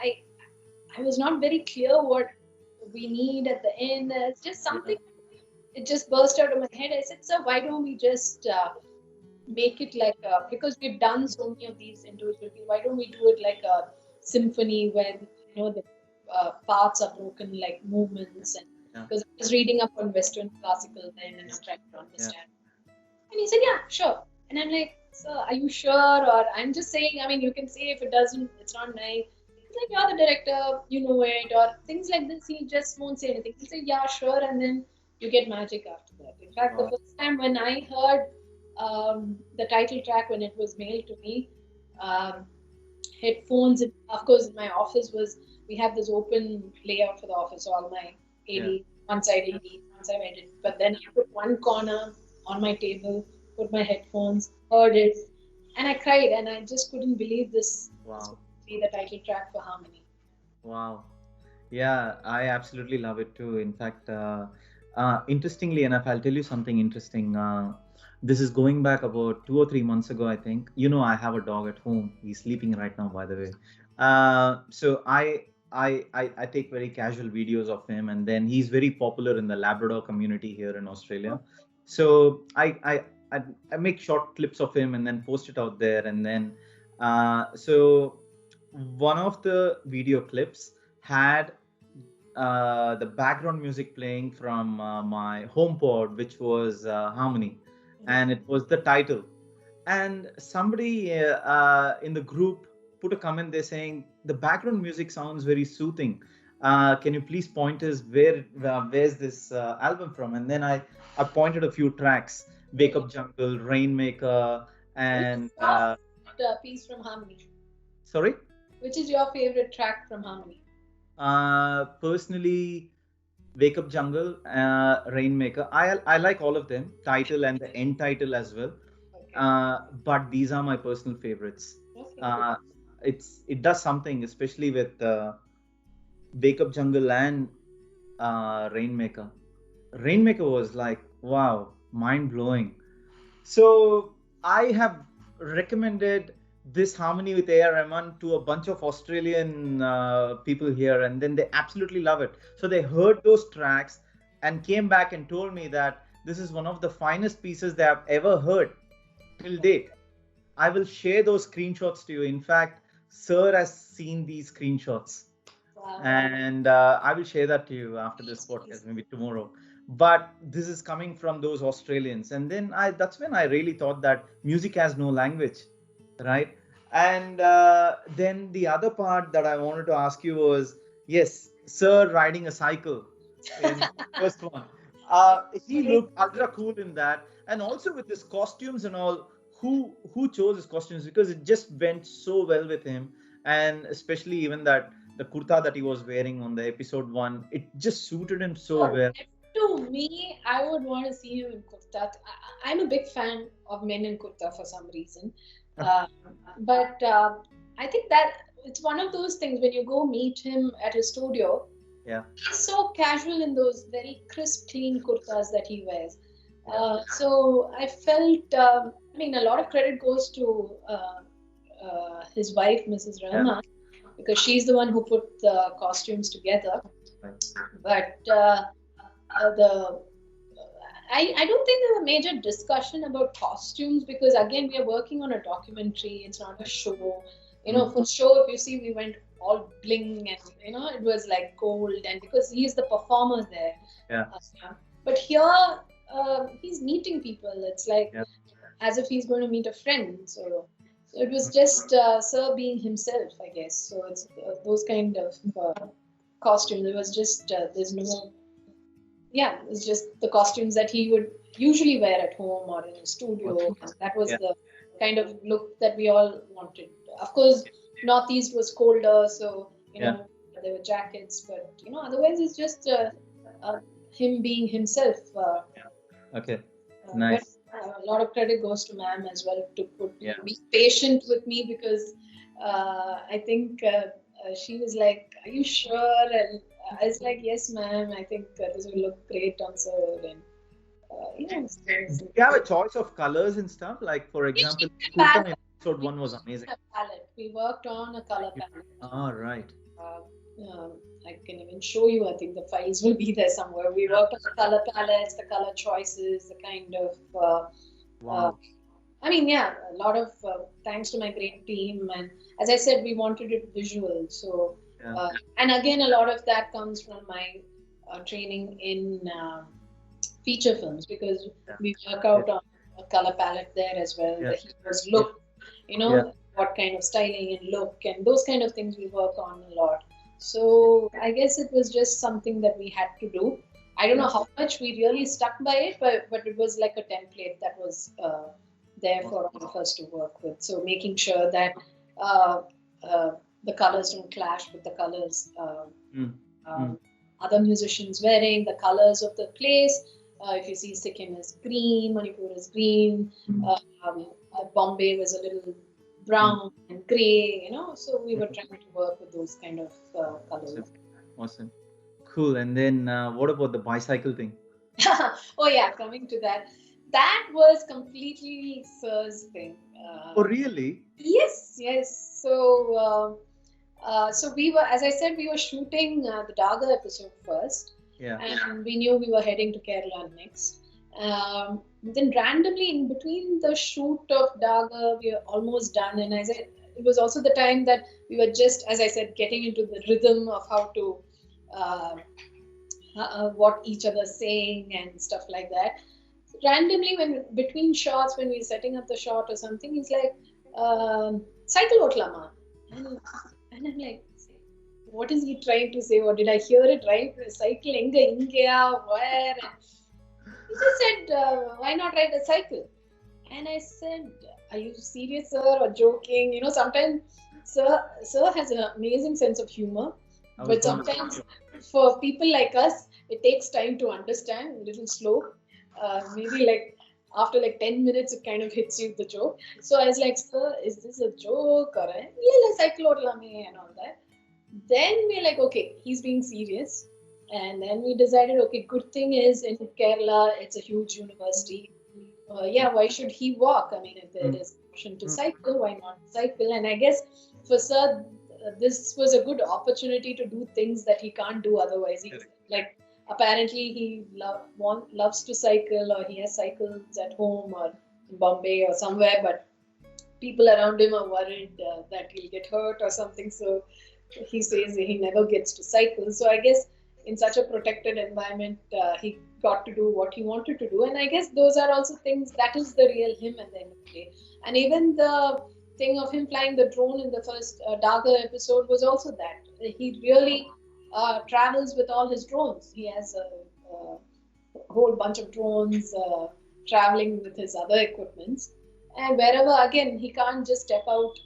Speaker 2: I was not very clear what we need at the end. It's just something, it just burst out of my head. I said, sir, why don't we just make it like because we've done so many of these individually, why don't we do it like a symphony where, you know, the parts are broken like movements, and because I was reading up on Western classical then and I'm trying to understand. And he said, yeah, sure. And I'm like, sir, are you sure? Or I'm just saying, I mean, you can say if it doesn't, it's not nice. He's like, you're the director, you know it, or things like this. He just won't say anything. He'll say, yeah, sure. And then you get magic after that. In fact, the first time when I heard the title track, when it was mailed to me, headphones, of course, in my office we have this open layout for the office, so all my AD, one side AD, one side edit. But then I put one corner on my table, put my headphones, heard it, and I cried, and I just couldn't believe this would be the title track for Harmony.
Speaker 1: Wow. Yeah, I absolutely love it too. In fact, interestingly enough, I'll tell you something interesting. This is going back about 2 or 3 months ago, I think. You know, I have a dog at home. He's sleeping right now, by the way. So I take very casual videos of him, and then he's very popular in the Labrador community here in Australia. So I make short clips of him and then post it out there, and then so one of the video clips had the background music playing from my HomePod, which was Harmony, and it was the title. And somebody in the group put a comment there saying the background music sounds very soothing. Can you please point us where's this album from? And then I pointed a few tracks: Wake Up Jungle, Rainmaker, and
Speaker 2: piece from Harmony.
Speaker 1: Sorry?
Speaker 2: Which is your favorite track from Harmony?
Speaker 1: Personally, Wake Up Jungle, Rainmaker. I like all of them, title and the end title as well. But these are my personal favorites. It does something, especially with Wake Up Jungle and Rainmaker. Rainmaker was like, wow, mind blowing. So I have recommended this Harmony with A.R. Rahman to a bunch of Australian people here, and then they absolutely love it. So they heard those tracks and came back and told me that this is one of the finest pieces they have ever heard till date. I will share those screenshots to you. In fact, Sir has seen these screenshots. Wow. And I will share that to you after this podcast, maybe tomorrow. But this is coming from those Australians. And then that's when I really thought that music has no language. Right. And then the other part that I wanted to ask you was, yes, Sir riding a cycle in the first one. He looked ultra cool in that. And also with his costumes and all, who chose his costumes? Because it just went so well with him. And especially even that the kurta that he was wearing on the episode 1, it just suited him so well.
Speaker 2: To me, I would want to see him in kurta. I'm a big fan of men in kurta for some reason. But I think that it's one of those things when you go meet him at his studio,
Speaker 1: Yeah.
Speaker 2: He's so casual in those very crisp, clean kurtas that he wears.
Speaker 1: Yeah.
Speaker 2: So I felt, I mean, a lot of credit goes to his wife, Mrs.
Speaker 1: Yeah.
Speaker 2: Rahman, because she's the one who put the costumes together.
Speaker 1: Right.
Speaker 2: But the I don't think there's a major discussion about costumes because again we are working on a documentary. It's not a show. For show, if you see, we went all bling and it was like gold, and because he is the performer there.
Speaker 1: Yeah.
Speaker 2: But here he's meeting people. It's like
Speaker 1: Yeah.
Speaker 2: as if he's going to meet a friend. So it was just Sir being himself, I guess. So it's those kind of costumes. It was just there's no. Yeah, it's just the costumes that he would usually wear at home or in a studio. That was
Speaker 1: Yeah.
Speaker 2: the kind of look that we all wanted. Of course, Northeast was colder, so
Speaker 1: Yeah.
Speaker 2: there were jackets, but otherwise it's just him being himself.
Speaker 1: Okay.
Speaker 2: But
Speaker 1: Nice.
Speaker 2: a lot of credit goes to ma'am as well to
Speaker 1: Yeah.
Speaker 2: be patient with me because I think she was like, "Are you sure?" And I was like, "Yes, ma'am. I think this will look great on Sir." And
Speaker 1: Do you have a choice of colors and stuff? Like, for example, Kurta in episode 1 was amazing.
Speaker 2: palette. We worked on a color palette.
Speaker 1: Ah, right.
Speaker 2: Uh, I can even show you. I think the files will be there somewhere. We worked on the color palettes, the color choices, the kind of.
Speaker 1: Wow.
Speaker 2: I mean, yeah, a lot of thanks to my great team, and as I said, we wanted it visual. So,
Speaker 1: Yeah.
Speaker 2: and again, a lot of that comes from my training in feature films because
Speaker 1: Yeah.
Speaker 2: we work out on a color palette there as well.
Speaker 1: Yeah.
Speaker 2: The hero's look,
Speaker 1: Yeah.
Speaker 2: what kind of styling and look, and those kind of things we work on a lot. So I guess it was just something that we had to do. I don't know how much we really stuck by it, but it was like a template that was there for all of us to work with. So making sure that uh, the colors don't clash with the colors other musicians wearing, the colors of the place. If you see Sikkim is green, Manipur is green, Bombay was a little brown and grey, so we were trying to work with those kind of colors.
Speaker 1: Awesome. Cool. And then what about the bicycle thing?
Speaker 2: Oh yeah, coming to that. That was completely Sir's thing.
Speaker 1: Oh, really?
Speaker 2: Yes. So we were, as I said, we were shooting the Daga episode first.
Speaker 1: Yeah.
Speaker 2: And we knew we were heading to Kerala next. Then randomly in between the shoot of Daga, we were almost done. And it was also the time that we were just, as I said, getting into the rhythm of how to, what each other's saying and stuff like that. Randomly, when between shots, when we're setting up the shot or something, he's like, cycle otlama. And I'm like, what is he trying to say? Or did I hear it right? Cycle enga ingya, where? He just said, why not ride a cycle? And I said, are you serious, sir, or joking? Sometimes Sir has an amazing sense of humor. But sometimes for people like us, it takes time to understand, a little slow. Maybe like after like 10 minutes, it kind of hits you the joke. So I was like, sir, is this a joke? Or cycle and all that. Then we're like, okay, he's being serious. And then we decided, okay, good thing is in Kerala, it's a huge university. Why should he walk? I mean, if there is option to cycle, why not cycle? And I guess for Sir, this was a good opportunity to do things that he can't do otherwise. Like, apparently he loves to cycle, or he has cycles at home or in Bombay or somewhere, but people around him are worried that he'll get hurt or something. So he says he never gets to cycle. So I guess in such a protected environment, he got to do what he wanted to do. And I guess those are also things, that is the real him at the end of the day. And even the thing of him flying the drone in the first Daga episode was also that. He really travels with all his drones. He has a whole bunch of drones traveling with his other equipments. And wherever, again, he can't just step out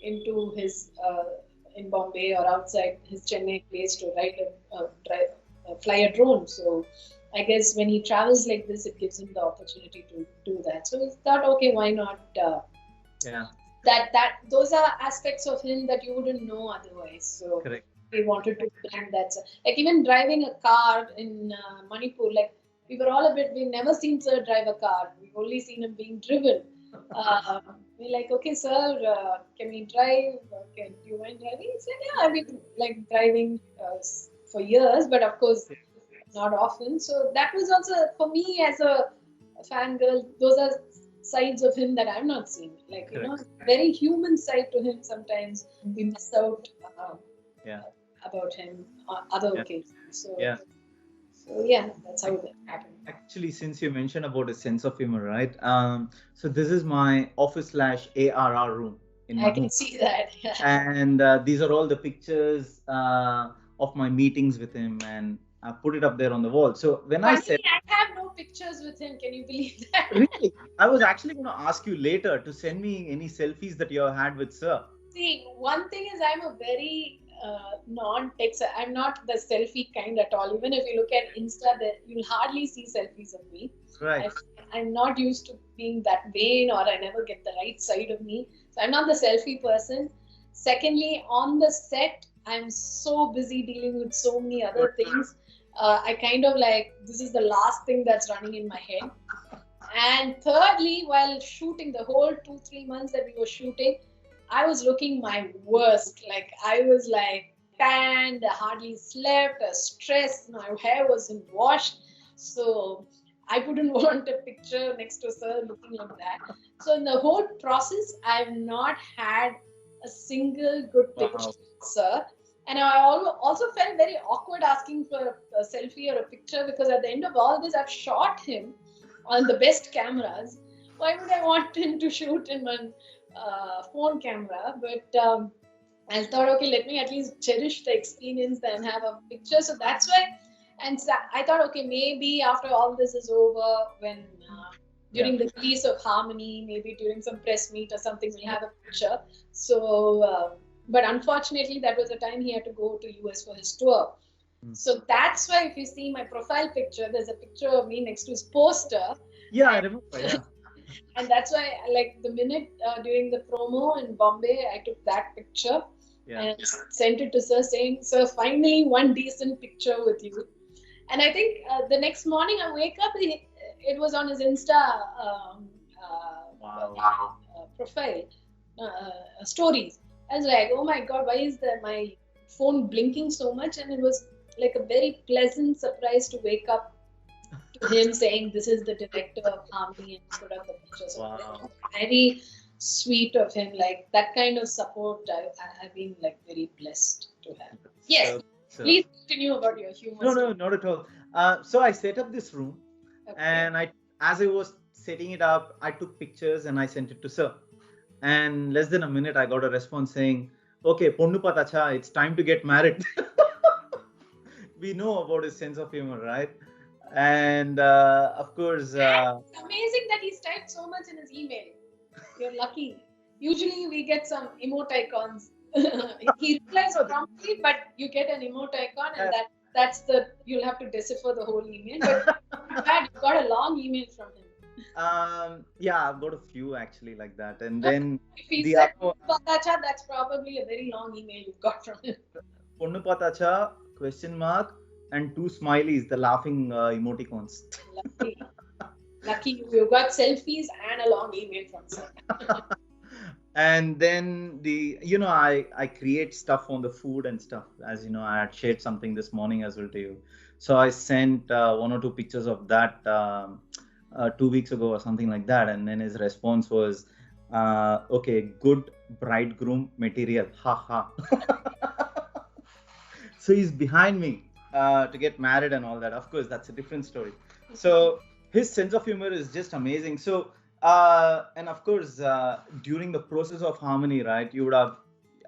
Speaker 2: into his in Bombay or outside his Chennai place to fly a drone. So I guess when he travels like this, it gives him the opportunity to do that. So we thought, okay, why not? That those are aspects of him that you wouldn't know otherwise. So
Speaker 1: correct.
Speaker 2: we wanted to brand that. Like even driving a car in Manipur, like we were all a bit, we've never seen Sir drive a car. We've only seen him being driven. We're like, okay, sir, can we drive? Do you mind driving? He said, yeah, I've been like driving for years, but of course, not often. So that was also for me as a fangirl. Those are sides of him that I've not seen. Like very human side to him. Sometimes we miss out about him on other occasions. So yeah, that's how that happened.
Speaker 1: Actually, since you mentioned about a sense of humor, right? So this is my office / ARR room in my
Speaker 2: I can see that.
Speaker 1: And these are all the pictures of my meetings with him, and I put it up there on the wall. So when I said,
Speaker 2: I have no pictures with him. Can you believe that?
Speaker 1: Really? I was actually going to ask you later to send me any selfies that you have had with Sir.
Speaker 2: See, one thing is I'm a very non-tech. I'm not the selfie kind at all. Even if you look at Insta, you'll hardly see selfies of me.
Speaker 1: Right.
Speaker 2: I'm not used to being that vain, or I never get the right side of me. So I'm not the selfie person. Secondly, on the set, I'm so busy dealing with so many other things. I kind of like, this is the last thing that's running in my head. And thirdly, while shooting the whole 2-3 months that we were shooting, I was looking my worst. Like I was like tanned, hardly slept, stressed. My hair wasn't washed. So I wouldn't want a picture next to Sir looking like that. So in the whole process, I've not had a single good picture with Sir. And I also felt very awkward asking for a selfie or a picture, because at the end of all this, I've shot him on the best cameras. Why would I want him to shoot in one phone camera? But I thought, okay, let me at least cherish the experience and have a picture. So that's why. And so I thought, okay, maybe after all this is over, when during the release of Harmony, maybe during some press meet or something, we'll have a picture. So, but unfortunately, that was the time he had to go to US for his tour. So that's why, if you see my profile picture, there's a picture of me next to his poster.
Speaker 1: Yeah, I remember. Yeah.
Speaker 2: And that's why, like the minute during the promo in Bombay, I took that picture and sent it to Sir, saying, "Sir, finally one decent picture with you." And I think the next morning I wake up, it was on his Insta profile stories. I was like, oh my God, why is my phone blinking so much? And it was like a very pleasant surprise to wake up to him saying, this is the director of Harmony, and put up the pictures. So very sweet of him. Like that kind of support, I've been like very blessed to have. Yes. So, please continue about your humor.
Speaker 1: No, not at all. So I set up this room, and as I was setting it up, I took pictures and I sent it to Sir. And less than a minute, I got a response saying, "Okay, Ponnu Patacha, it's time to get married." We know about his sense of humor, right? And of course,
Speaker 2: it's amazing that he's typed so much in his email. You're lucky. Usually, we get some emoticons. He replies promptly, but you get an emoticon, and that's you'll have to decipher the whole email. But you got a long email from him.
Speaker 1: Yeah, I've got a few actually like that, and then
Speaker 2: if he said Patacha, that's probably a very long email you got from him.
Speaker 1: Ponnu Patacha ? And 2 smileys, the laughing emoticons.
Speaker 2: Lucky you got selfies and a long email from Sir.
Speaker 1: And then I create stuff on the food and stuff. As you know, I had shared something this morning as well to you. So I sent 1 or 2 pictures of that 2 weeks ago or something like that. And then his response was, okay, good bridegroom material. Ha ha. So he's behind me to get married and all that. Of course, that's a different story. So his sense of humor is just amazing. So, and of course, during the process of Harmony, right, you would have,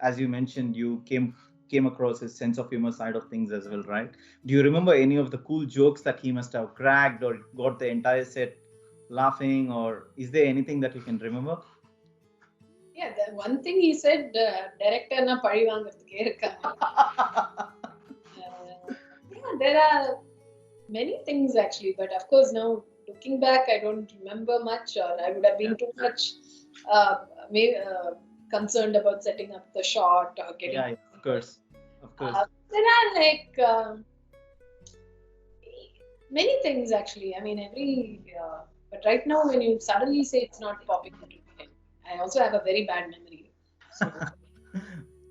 Speaker 1: as you mentioned, you came across his sense of humor side of things as well, right? Do you remember any of the cool jokes that he must have cracked or got the entire set laughing, or is there anything that you can remember?
Speaker 2: Yeah, the one thing he said, director na padi vaangiradhuke irukka. Yeah, there are many things actually, but of course now looking back, I don't remember much, or I would have been too much concerned about setting up the shot or getting.
Speaker 1: Yeah, of Of course.
Speaker 2: There are like many things actually. I mean, but right now when you suddenly say it's not popping into my head, I also have a very bad memory. So,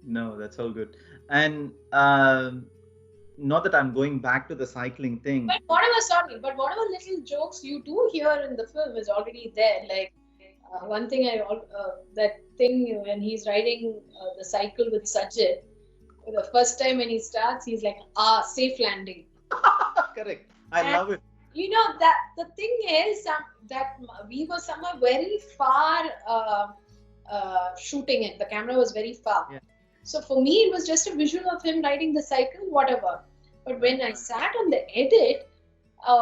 Speaker 1: No, that's all good. And not that I'm going back to the cycling thing.
Speaker 2: but whatever little jokes you do here in the film is already there. Like one thing that thing when he's riding the cycle with Sajid, the first time when he starts, he's like, safe landing.
Speaker 1: Correct. I love it.
Speaker 2: You know that the thing is that we were somewhere very far shooting it. The camera was very far.
Speaker 1: Yeah.
Speaker 2: So for me, it was just a visual of him riding the cycle, whatever. But when I sat on the edit,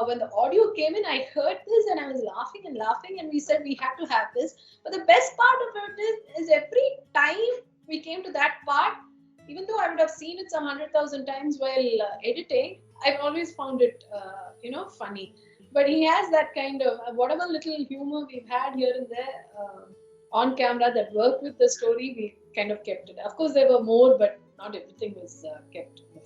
Speaker 2: when the audio came in, I heard this and I was laughing and laughing, and we said we had to have this. But the best part of it is every time we came to that part, even though I would have seen it some 100,000 times while editing, I've always found it, funny. But he has that kind of whatever little humor we've had here and there on camera that worked with the story, we kind of kept it. Of course, there were more, but not everything was kept in the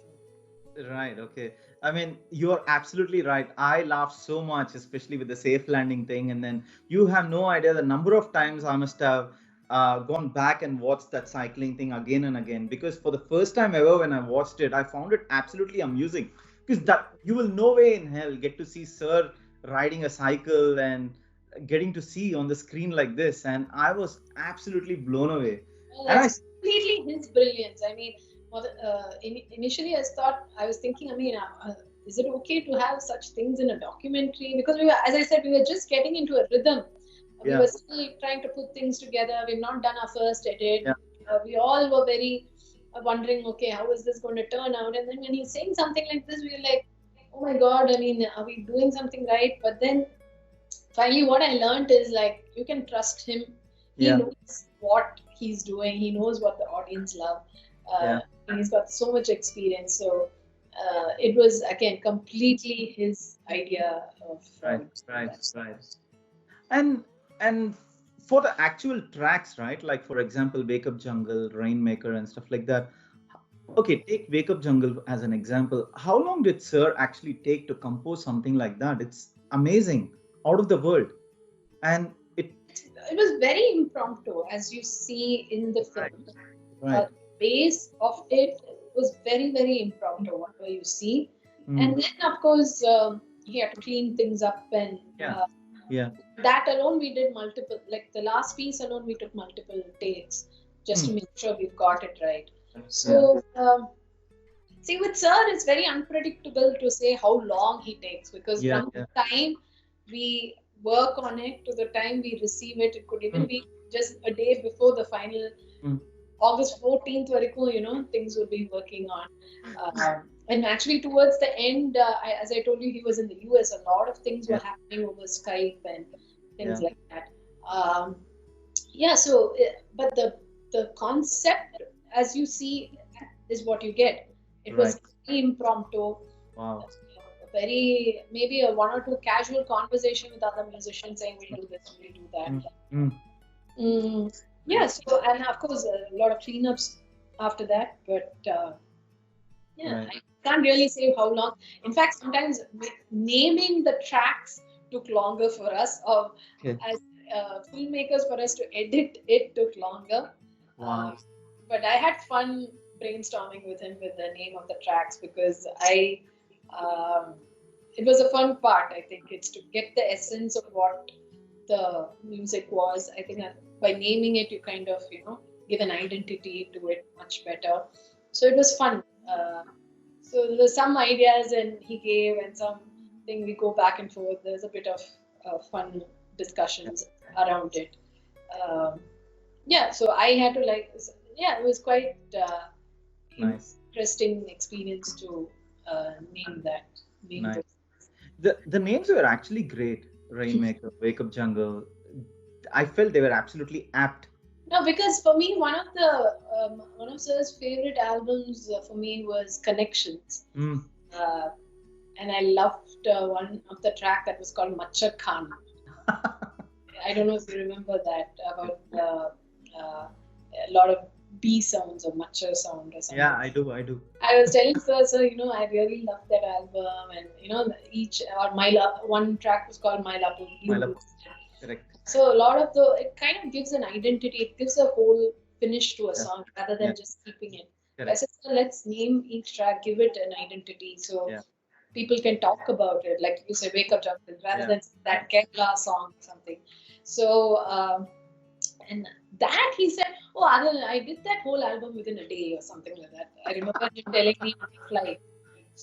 Speaker 2: film.
Speaker 1: Right. Okay. I mean, you're absolutely right. I laughed so much, especially with the safe landing thing. And then you have no idea the number of times I must have gone back and watched that cycling thing again and again. Because for the first time ever, when I watched it, I found it absolutely amusing. Because that you will no way in hell get to see Sir riding a cycle and getting to see on the screen like this. And I was absolutely blown away.
Speaker 2: Well, that's completely his brilliance. I mean, initially I was thinking, is it okay to have such things in a documentary? Because as I said, we were just getting into a rhythm. We were still trying to put things together. We've not done our first edit.
Speaker 1: Yeah.
Speaker 2: We all were very wondering, okay, how is this going to turn out? And then when he's saying something like this, we were like, oh my God, I mean, are we doing something right? But then finally what I learned is like, you can trust him. He knows what he's doing. He knows what the audience love. He's got so much experience. So it was, again, completely his idea of...
Speaker 1: Right. And for the actual tracks, right? Like, for example, Wake Up Jungle, Rainmaker and stuff like that. Okay, take Wake Up Jungle as an example. How long did Sir actually take to compose something like that? It's amazing, out of the world. And it
Speaker 2: was very impromptu, as you see in the film.
Speaker 1: Right.
Speaker 2: The base of it was very, very impromptu, whatever you see. And then, of course, he had to clean things up and... that alone we did multiple, like the last piece alone we took multiple takes just to make sure we've got it right. So see, with Sir it's very unpredictable to say how long he takes, because from the time we work on it to the time we receive it, it could even be just a day before the final August 14th varakum, things will be working on. And actually towards the end, as I told you, he was in the US. A lot of things were happening over Skype and things like that. But the concept, as you see, is what you get. It was very impromptu.
Speaker 1: Wow.
Speaker 2: Maybe a one or two casual conversation with other musicians saying, we'll do this, we'll do that. So, and of course, a lot of cleanups after that. But I can't really say how long. In fact, sometimes naming the tracks took longer for us, as filmmakers, for us to edit it took longer.
Speaker 1: Wow.
Speaker 2: But I had fun brainstorming with him with the name of the tracks, because it was a fun part. I think it's to get the essence of what the music was. I think by naming it, you kind of, give an identity to it much better. So it was fun. So there's some ideas and he gave, and something we go back and forth. There's a bit of fun discussions around it. So I had to it was quite
Speaker 1: nice,
Speaker 2: interesting experience to name that.
Speaker 1: Nice. The names were actually great. Rainmaker, Wake Up Jungle. I felt they were absolutely apt.
Speaker 2: No, because for me, one of Sir's favorite albums for me was Connections. And I loved one of the track that was called Machar Khan. I don't know if you remember that, about a lot of bee sounds or matcha sound or something.
Speaker 1: Yeah, I do. I do.
Speaker 2: I was telling sir, I really love that album, and each or one track was called My Love
Speaker 1: My
Speaker 2: Blue.
Speaker 1: love. Correct.
Speaker 2: So a lot of it kind of gives an identity. It gives a whole finish to a
Speaker 1: Yeah.
Speaker 2: song rather than just keeping it. I
Speaker 1: Correct.
Speaker 2: said, "Sir, let's name each track, give it an identity, so
Speaker 1: Yeah.
Speaker 2: people can talk about it. Like you say, Wake Up Jungle, rather
Speaker 1: Yeah.
Speaker 2: than that Kerala song or something." So and that he said, "Oh, Adil, I did that whole album within a day or something like that." I remember him telling me on the flight.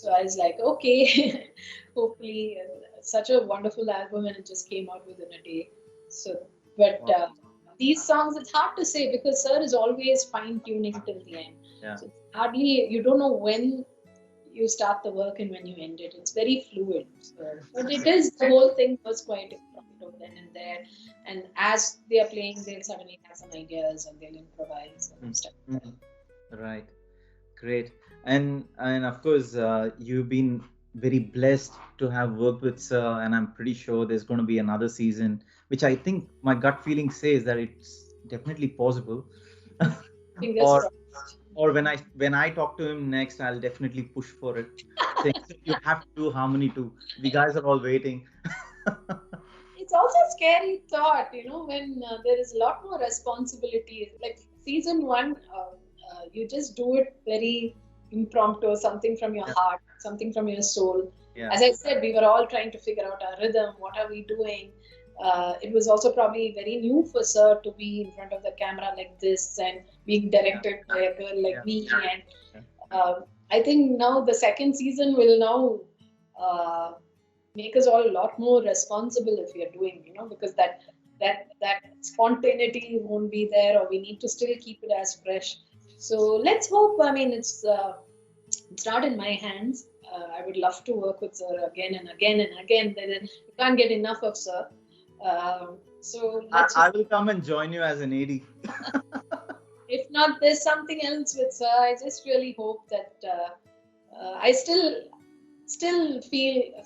Speaker 2: So I was like, okay, hopefully, such a wonderful album, and it just came out within a day. So, but
Speaker 1: Wow.
Speaker 2: these songs, it's hard to say because Sir is always fine tuning till the end.
Speaker 1: Yeah.
Speaker 2: So hardly you don't know when you start the work and when you end it. It's very fluid. So, but it is the whole thing was quite impromptu then and there. And as they are playing, they'll suddenly have some ideas and they'll improvise and stuff.
Speaker 1: Right. Great. And of course, you've been very blessed to have worked with Sir, and I'm pretty sure there's going to be another season, which I think my gut feeling says that it's definitely possible.
Speaker 2: Fingers
Speaker 1: or
Speaker 2: crossed.
Speaker 1: or when I talk to him next, I'll definitely push for it. Saying, "Sir, you have to do harmony too. The guys are all waiting."
Speaker 2: It's also a scary thought, when there is a lot more responsibility. Like season one, you just do it very impromptu, something from your
Speaker 1: Yeah.
Speaker 2: heart, something from your soul.
Speaker 1: Yeah.
Speaker 2: As I said, we were all trying to figure out our rhythm. What are we doing? It was also probably very new for Sir to be in front of the camera like this and being directed by a girl like me. And I think now the second season will now make us all a lot more responsible if we are doing, because that spontaneity won't be there, or we need to still keep it as fresh. So let's hope. I mean, it's not in my hands. I would love to work with Sir again and again and again. You can't get enough of Sir. So
Speaker 1: I will come and join you as an AD.
Speaker 2: if not, there's something else with Sir. I just really hope that I still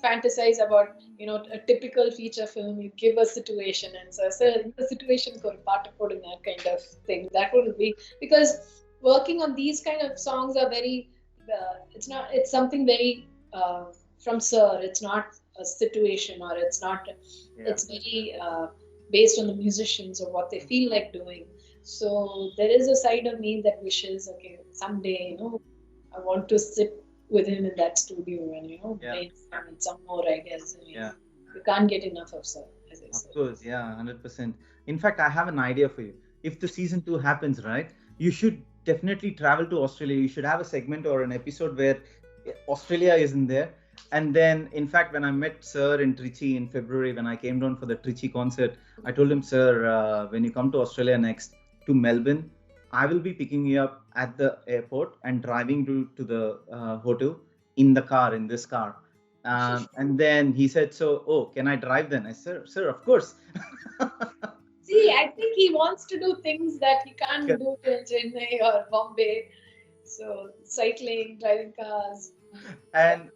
Speaker 2: fantasize about a typical feature film. You give a situation and so the situation for part of putting that kind of thing, that would be, because working on these kind of songs are very it's something very from Sir. It's not a situation, or it's not it's very based on the musicians or what they feel like doing. So there is a side of me that wishes, okay, someday I want to sit with him in that studio and brainstorm some more ideas. You can't get enough of Sir, as I said.
Speaker 1: Of course, yeah, 100%. In fact, I have an idea for you. If the season 2 happens, right, you should definitely travel to Australia. You should have a segment or an episode where Australia is in there. And then, in fact, when I met Sir in Trichy in February, when I came down for the Trichy concert, I told him, "Sir, when you come to Australia next, to Melbourne, I will be picking you up at the airport and driving to the hotel in this car." And then he said, "So, can I drive then?" I said, "Sir, of course."
Speaker 2: See, I think he wants to do things that he can't do in Chennai or Bombay. So cycling, driving cars.
Speaker 1: And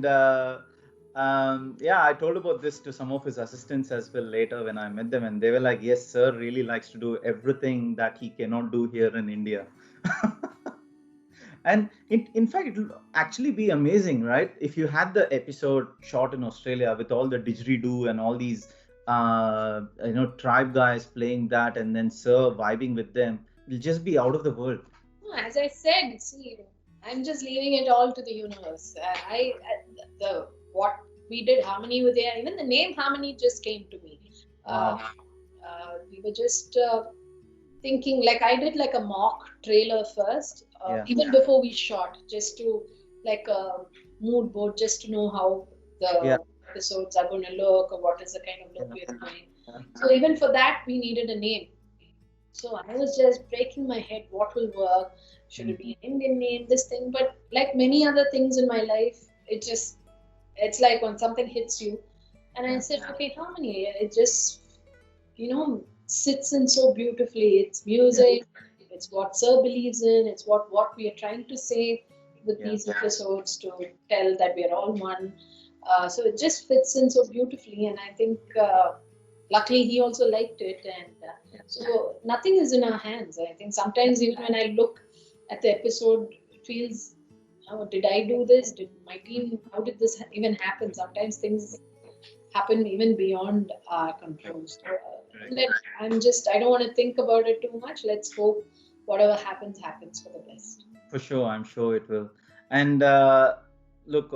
Speaker 1: I told about this to some of his assistants as well later when I met them, and they were like, "Yes, Sir really likes to do everything that he cannot do here in India." And in fact, it will actually be amazing, right? If you had the episode shot in Australia with all the didgeridoo and all these, tribe guys playing that, and then Sir vibing with them, it'll just be out of the world.
Speaker 2: As I said, see, I'm just leaving it all to the universe. What we did harmony with AR, even the name harmony just came to me. We were just thinking, like I did like a mock trailer first, even before we shot, just to like a mood board, just to know how the episodes are going to look, or what is the kind of look we are doing. So even for that, we needed a name. So I was just breaking my head, what will work? Should it be an Indian name, this thing? But like many other things in my life, it's like when something hits you. And I said, okay, harmony, it just, sits in so beautifully. It's music, it's what Sir believes in, it's what we are trying to say with these episodes, to tell that we are all one. So it just fits in so beautifully. And I think luckily he also liked it. And So nothing is in our hands. I think sometimes even when I look at the episode, it feels, oh, did I do this? Did my team? How did this even happen? Sometimes things happen even beyond our control. So I don't want to think about it too much. Let's hope whatever happens for the best.
Speaker 1: For sure, I'm sure it will. And look,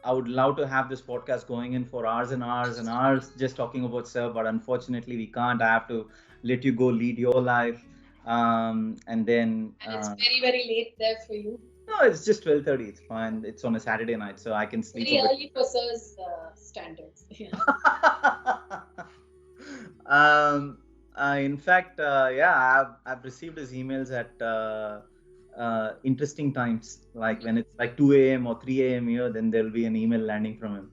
Speaker 1: I would love to have this podcast going in for hours and hours and hours just talking about Sir, but unfortunately we can't. I have to let you go lead your life. And then
Speaker 2: And it's very, very late there for you.
Speaker 1: no, it's just 12:30. It's fine. It's on a Saturday night, so I can sleep
Speaker 2: Very
Speaker 1: a bit.
Speaker 2: early for Sir's standards. Yeah.
Speaker 1: In fact, yeah, I've received his emails at interesting times, like when it's like 2 a.m. or 3 a.m. here, then there'll be an email landing from him.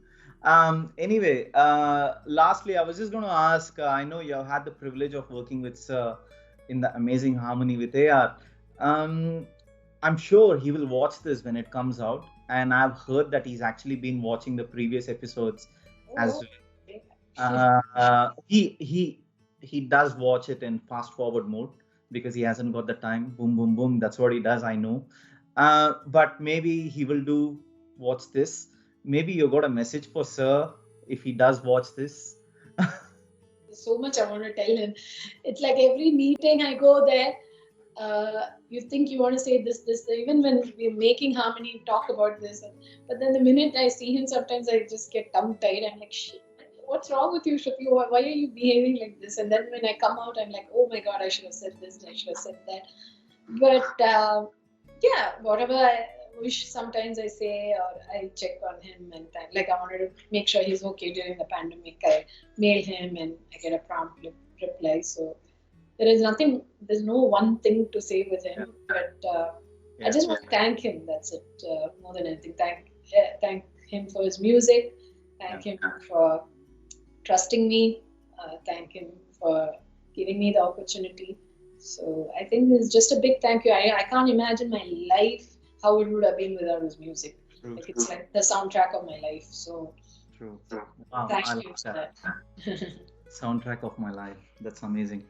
Speaker 1: Anyway, lastly, I was just going to ask. I know you have had the privilege of working with Sir in the amazing harmony with AR. Um, I'm sure he will watch this when it comes out, and I've heard that he's actually been watching the previous episodes as well. He does watch it in fast forward mode because he hasn't got the time. Boom, boom, boom. That's what he does. I know. But maybe he will do watch this. Maybe you got a message for Sir if he does watch this.
Speaker 2: So much I want to tell him. It's like every meeting I go there, you think you want to say this. Even when we're making harmony, talk about this. But then the minute I see him, sometimes I just get tongue-tied. I'm like, shit, what's wrong with you, Shruti? Why are you behaving like this? And then when I come out, I'm like, oh my God, I should have said this, I should have said that. But yeah, whatever I wish, sometimes I say or I check on him, and like I wanted to make sure he's okay during the pandemic. I mail him and I get a prompt reply. So there's no one thing to say with him, but I just want to thank him. That's it, more than anything. Thank him for his music. Thank him for trusting me. Thank him for giving me the opportunity. So I think it's just a big thank you. I can't imagine my life, how it would have been without his music. Like it's like the soundtrack of my life. So
Speaker 1: True. Wow,
Speaker 2: thank
Speaker 1: I
Speaker 2: you
Speaker 1: love
Speaker 2: for
Speaker 1: that.
Speaker 2: that.
Speaker 1: Soundtrack of my life. That's amazing.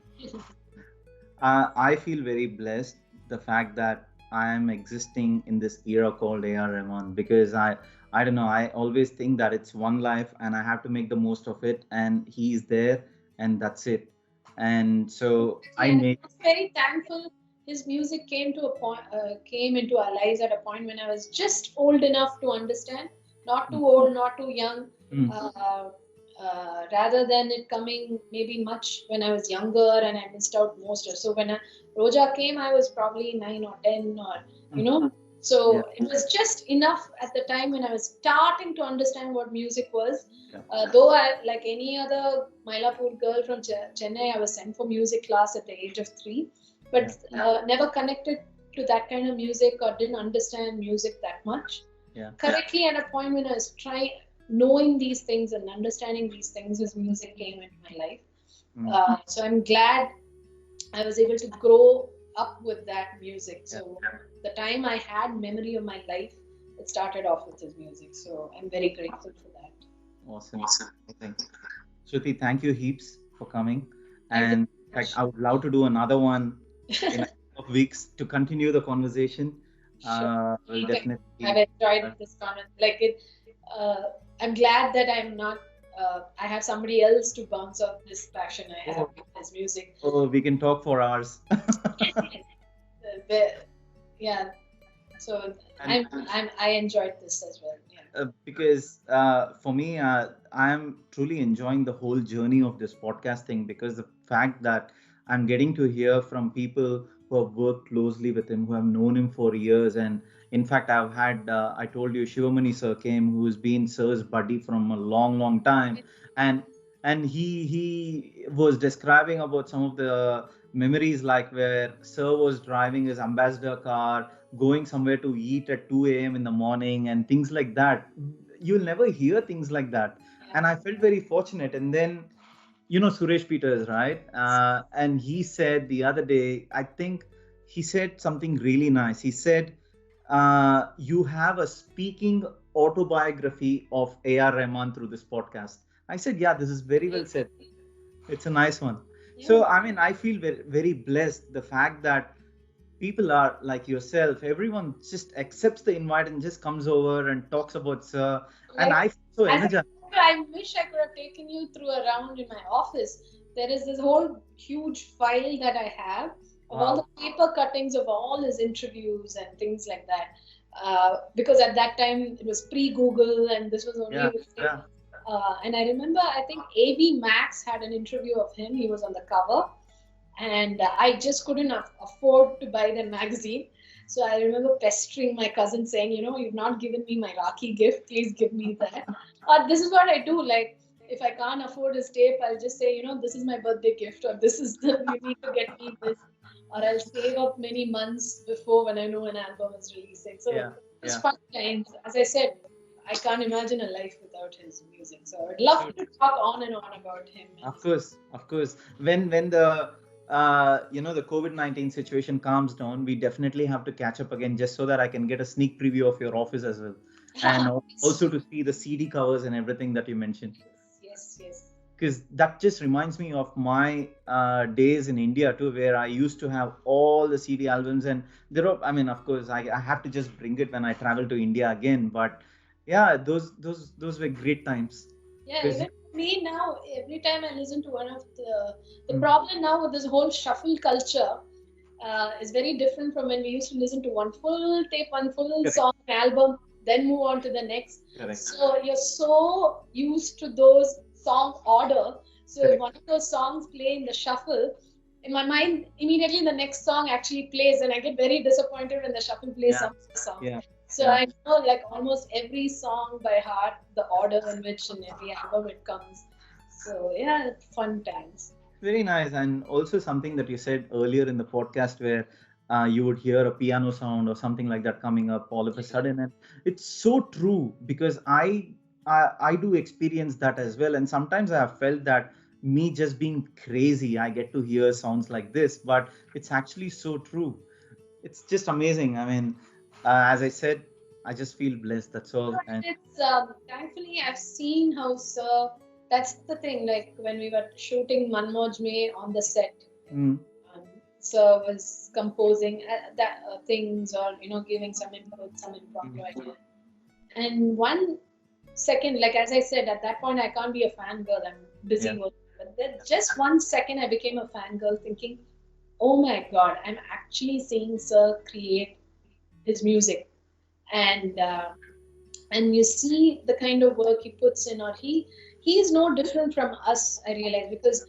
Speaker 1: I feel very blessed the fact that I am existing in this era called AR Rahman because I don't know, I always think that it's one life and I have to make the most of it, and he's there and that's it. And so I
Speaker 2: Yeah,
Speaker 1: make
Speaker 2: I was very thankful. His music came into our lives at a point when I was just old enough to understand, not too old, not too young.
Speaker 1: mm,
Speaker 2: Uh, Rather than it coming maybe much when I was younger and I missed out most of. So when Roja came, I was probably 9 or 10, or you
Speaker 1: mm,
Speaker 2: know.
Speaker 1: yeah,
Speaker 2: So it was just enough at the time when I was starting to understand what music was.
Speaker 1: yeah,
Speaker 2: Though I, like any other Mylapore girl from Chennai, I was sent for music class at the age of 3,
Speaker 1: yeah,
Speaker 2: but never connected to that kind of music or didn't understand music that much.
Speaker 1: yeah.
Speaker 2: Correctly, at a point when I was trying, knowing these things and understanding these things, as music came into my life.
Speaker 1: Mm,
Speaker 2: So I'm glad I was able to grow up with that music.
Speaker 1: yeah.
Speaker 2: So the time I had memory of my life, it started off with his music. So I'm very grateful for that.
Speaker 1: Awesome. Amazing. Shruti, thank you heaps for coming.
Speaker 2: Thank you
Speaker 1: And in
Speaker 2: so
Speaker 1: fact, I would love to do another one in a
Speaker 2: much.
Speaker 1: couple of weeks to continue the conversation.
Speaker 2: Sure.
Speaker 1: We'll
Speaker 2: I've
Speaker 1: definitely.
Speaker 2: enjoyed this comment. Like it, uh, I'm glad that I'm not. I have somebody else to bounce off this passion I have
Speaker 1: Oh,
Speaker 2: with this music.
Speaker 1: we can talk for hours.
Speaker 2: The- yeah. So
Speaker 1: And
Speaker 2: I enjoyed this as well. Yeah.
Speaker 1: because for me, I am truly enjoying the whole journey of this podcasting because the fact that I'm getting to hear from people who have worked closely with him, who have known him for years. And in fact, I've had, I told you, Shivamani Sir came, who's been Sir's buddy from a long, long time. And he was describing about some of the memories like where Sir was driving his ambassador car going somewhere to eat at 2 a.m. in the morning and things like that. You'll never hear things like that. And I felt very fortunate. And then, you know, Suresh Peters, right? And he said the other day, I think he said something really nice. He said, you have a speaking autobiography of A.R. Rahman through this podcast. I said, yeah, this is very well said. It's a nice one.
Speaker 2: Yeah.
Speaker 1: So, I mean, I feel very, very blessed the fact that people are like yourself, everyone just accepts the invite and just comes over and talks about Sir. And
Speaker 2: Like,
Speaker 1: I feel so
Speaker 2: as
Speaker 1: energized.
Speaker 2: I wish I could have taken you through around in my office. There is this whole huge file that I have of all the
Speaker 1: Wow.
Speaker 2: paper cuttings of all his interviews and things like that. Because at that time it was pre-Google and this was only
Speaker 1: Yeah,
Speaker 2: with
Speaker 1: yeah,
Speaker 2: and I remember I think AV Max had an interview of him. He was on the cover, and I just couldn't afford to buy the magazine. So I remember pestering my cousin saying, you've not given me my Rakhi gift. Please give me that. This is what I do. Like, if I can't afford his tape, I'll just say, this is my birthday gift, or this is you need to get me this. Or I'll save up many months before when I know an album is releasing. So
Speaker 1: yeah,
Speaker 2: it was
Speaker 1: yeah.
Speaker 2: fun times. As I said, I can't imagine a life without his music. So I'd love to talk on and on about him and
Speaker 1: Of
Speaker 2: his.
Speaker 1: course, of course. When the the COVID-19 situation calms down, we definitely have to catch up again, just so that I can get a sneak preview of your office as well, and also to see the CD covers and everything that you mentioned.
Speaker 2: Yes, yes.
Speaker 1: Because that just reminds me of my days in India too, where I used to have all the CD albums, and there are. I mean, of course, I have to just bring it when I travel to India again. But yeah, those were great times.
Speaker 2: Yeah,
Speaker 1: Because
Speaker 2: even me now, every time I listen to one of the problem now with this whole shuffle culture is very different from when we used to listen to one full tape, one full
Speaker 1: correct,
Speaker 2: song, album, then move on to the next.
Speaker 1: correct,
Speaker 2: So you're so used to those song order. So if
Speaker 1: correct.
Speaker 2: one of those songs play in the shuffle, in my mind, immediately the next song actually plays, and I get very disappointed when the shuffle plays
Speaker 1: Yeah,
Speaker 2: some other song.
Speaker 1: yeah,
Speaker 2: So
Speaker 1: yeah.
Speaker 2: I know like almost every song by heart, the order in which in every album it comes. So yeah, fun times.
Speaker 1: Very nice. And also something that you said earlier in the podcast where you would hear a piano sound or something like that coming up all of a sudden. And it's so true because I do experience that as well. And sometimes I have felt that me just being crazy, I get to hear sounds like this, but it's actually so true. It's just amazing. I mean, as I said, I just feel blessed. That's
Speaker 2: No,
Speaker 1: all. And
Speaker 2: and it's thankfully I've seen how Sir. That's the thing. Like when we were shooting Manmoj May on the set,
Speaker 1: mm,
Speaker 2: um, Sir was composing that things or giving some input, some impromptu
Speaker 1: mm,
Speaker 2: idea. And one second, like as I said, at that point I can't be a fangirl. I'm busy
Speaker 1: yeah,
Speaker 2: working. But then just 1 second I became a fangirl, thinking, "Oh my God, I'm actually seeing Sir create his music." And you see the kind of work he puts in, or he is no different from us. I realize because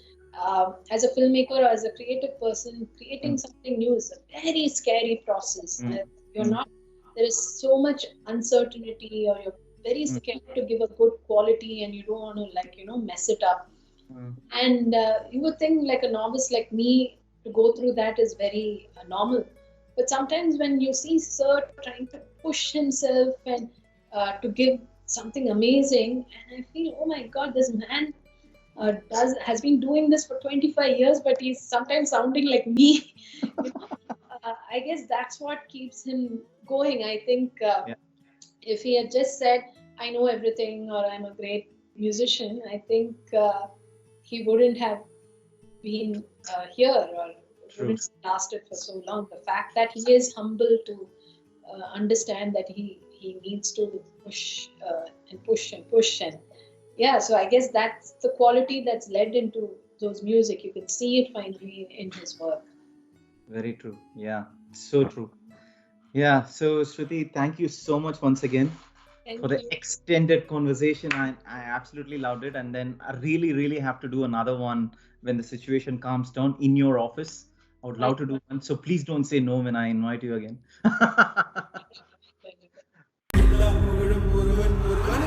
Speaker 2: as a filmmaker or as a creative person, creating
Speaker 1: mm,
Speaker 2: something new is a very scary process.
Speaker 1: mm,
Speaker 2: You're
Speaker 1: mm,
Speaker 2: not there is so much uncertainty, or you're very
Speaker 1: mm,
Speaker 2: scared to give a good quality, and you don't want to mess it up.
Speaker 1: mm,
Speaker 2: And you would think like a novice like me to go through that is very normal. But sometimes when you see Sir trying to push himself and to give something amazing, and I feel, oh my God, this man does has been doing this for 25 years, but he's sometimes sounding like me. you know, I guess that's what keeps him going. I think
Speaker 1: yeah.
Speaker 2: if he had just said, "I know everything" or "I'm a great musician," I think he wouldn't have been here, or
Speaker 1: True.
Speaker 2: wouldn't have lasted for so long. The fact that he is humble to understand that he needs to push and push and push, and yeah, so I guess that's the quality that's led into those music. You can see it finally in his work.
Speaker 1: Very true. Yeah, so true. Yeah. So, Shruti, thank you so much once again for
Speaker 2: Thank
Speaker 1: the
Speaker 2: you.
Speaker 1: extended conversation. I absolutely loved it. And then I really, really have to do another one when the situation calms down in your office. I would
Speaker 2: My
Speaker 1: love to do one. So please don't say no when I invite you again.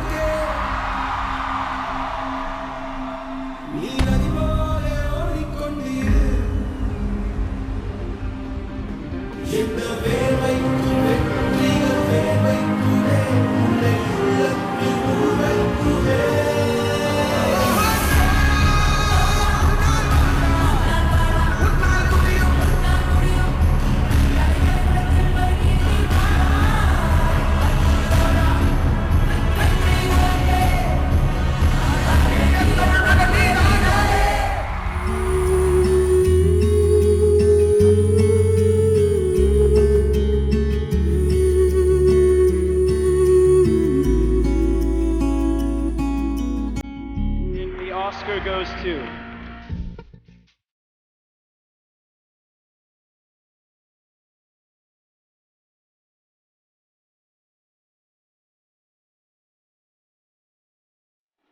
Speaker 2: pleasure.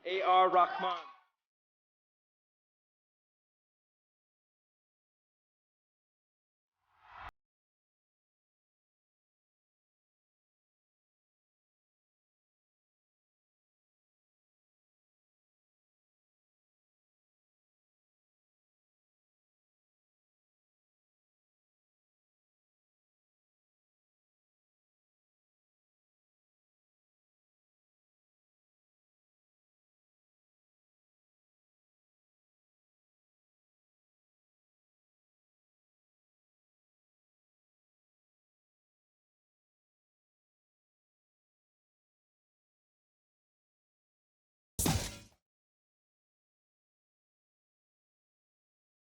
Speaker 3: A.R. Rahman.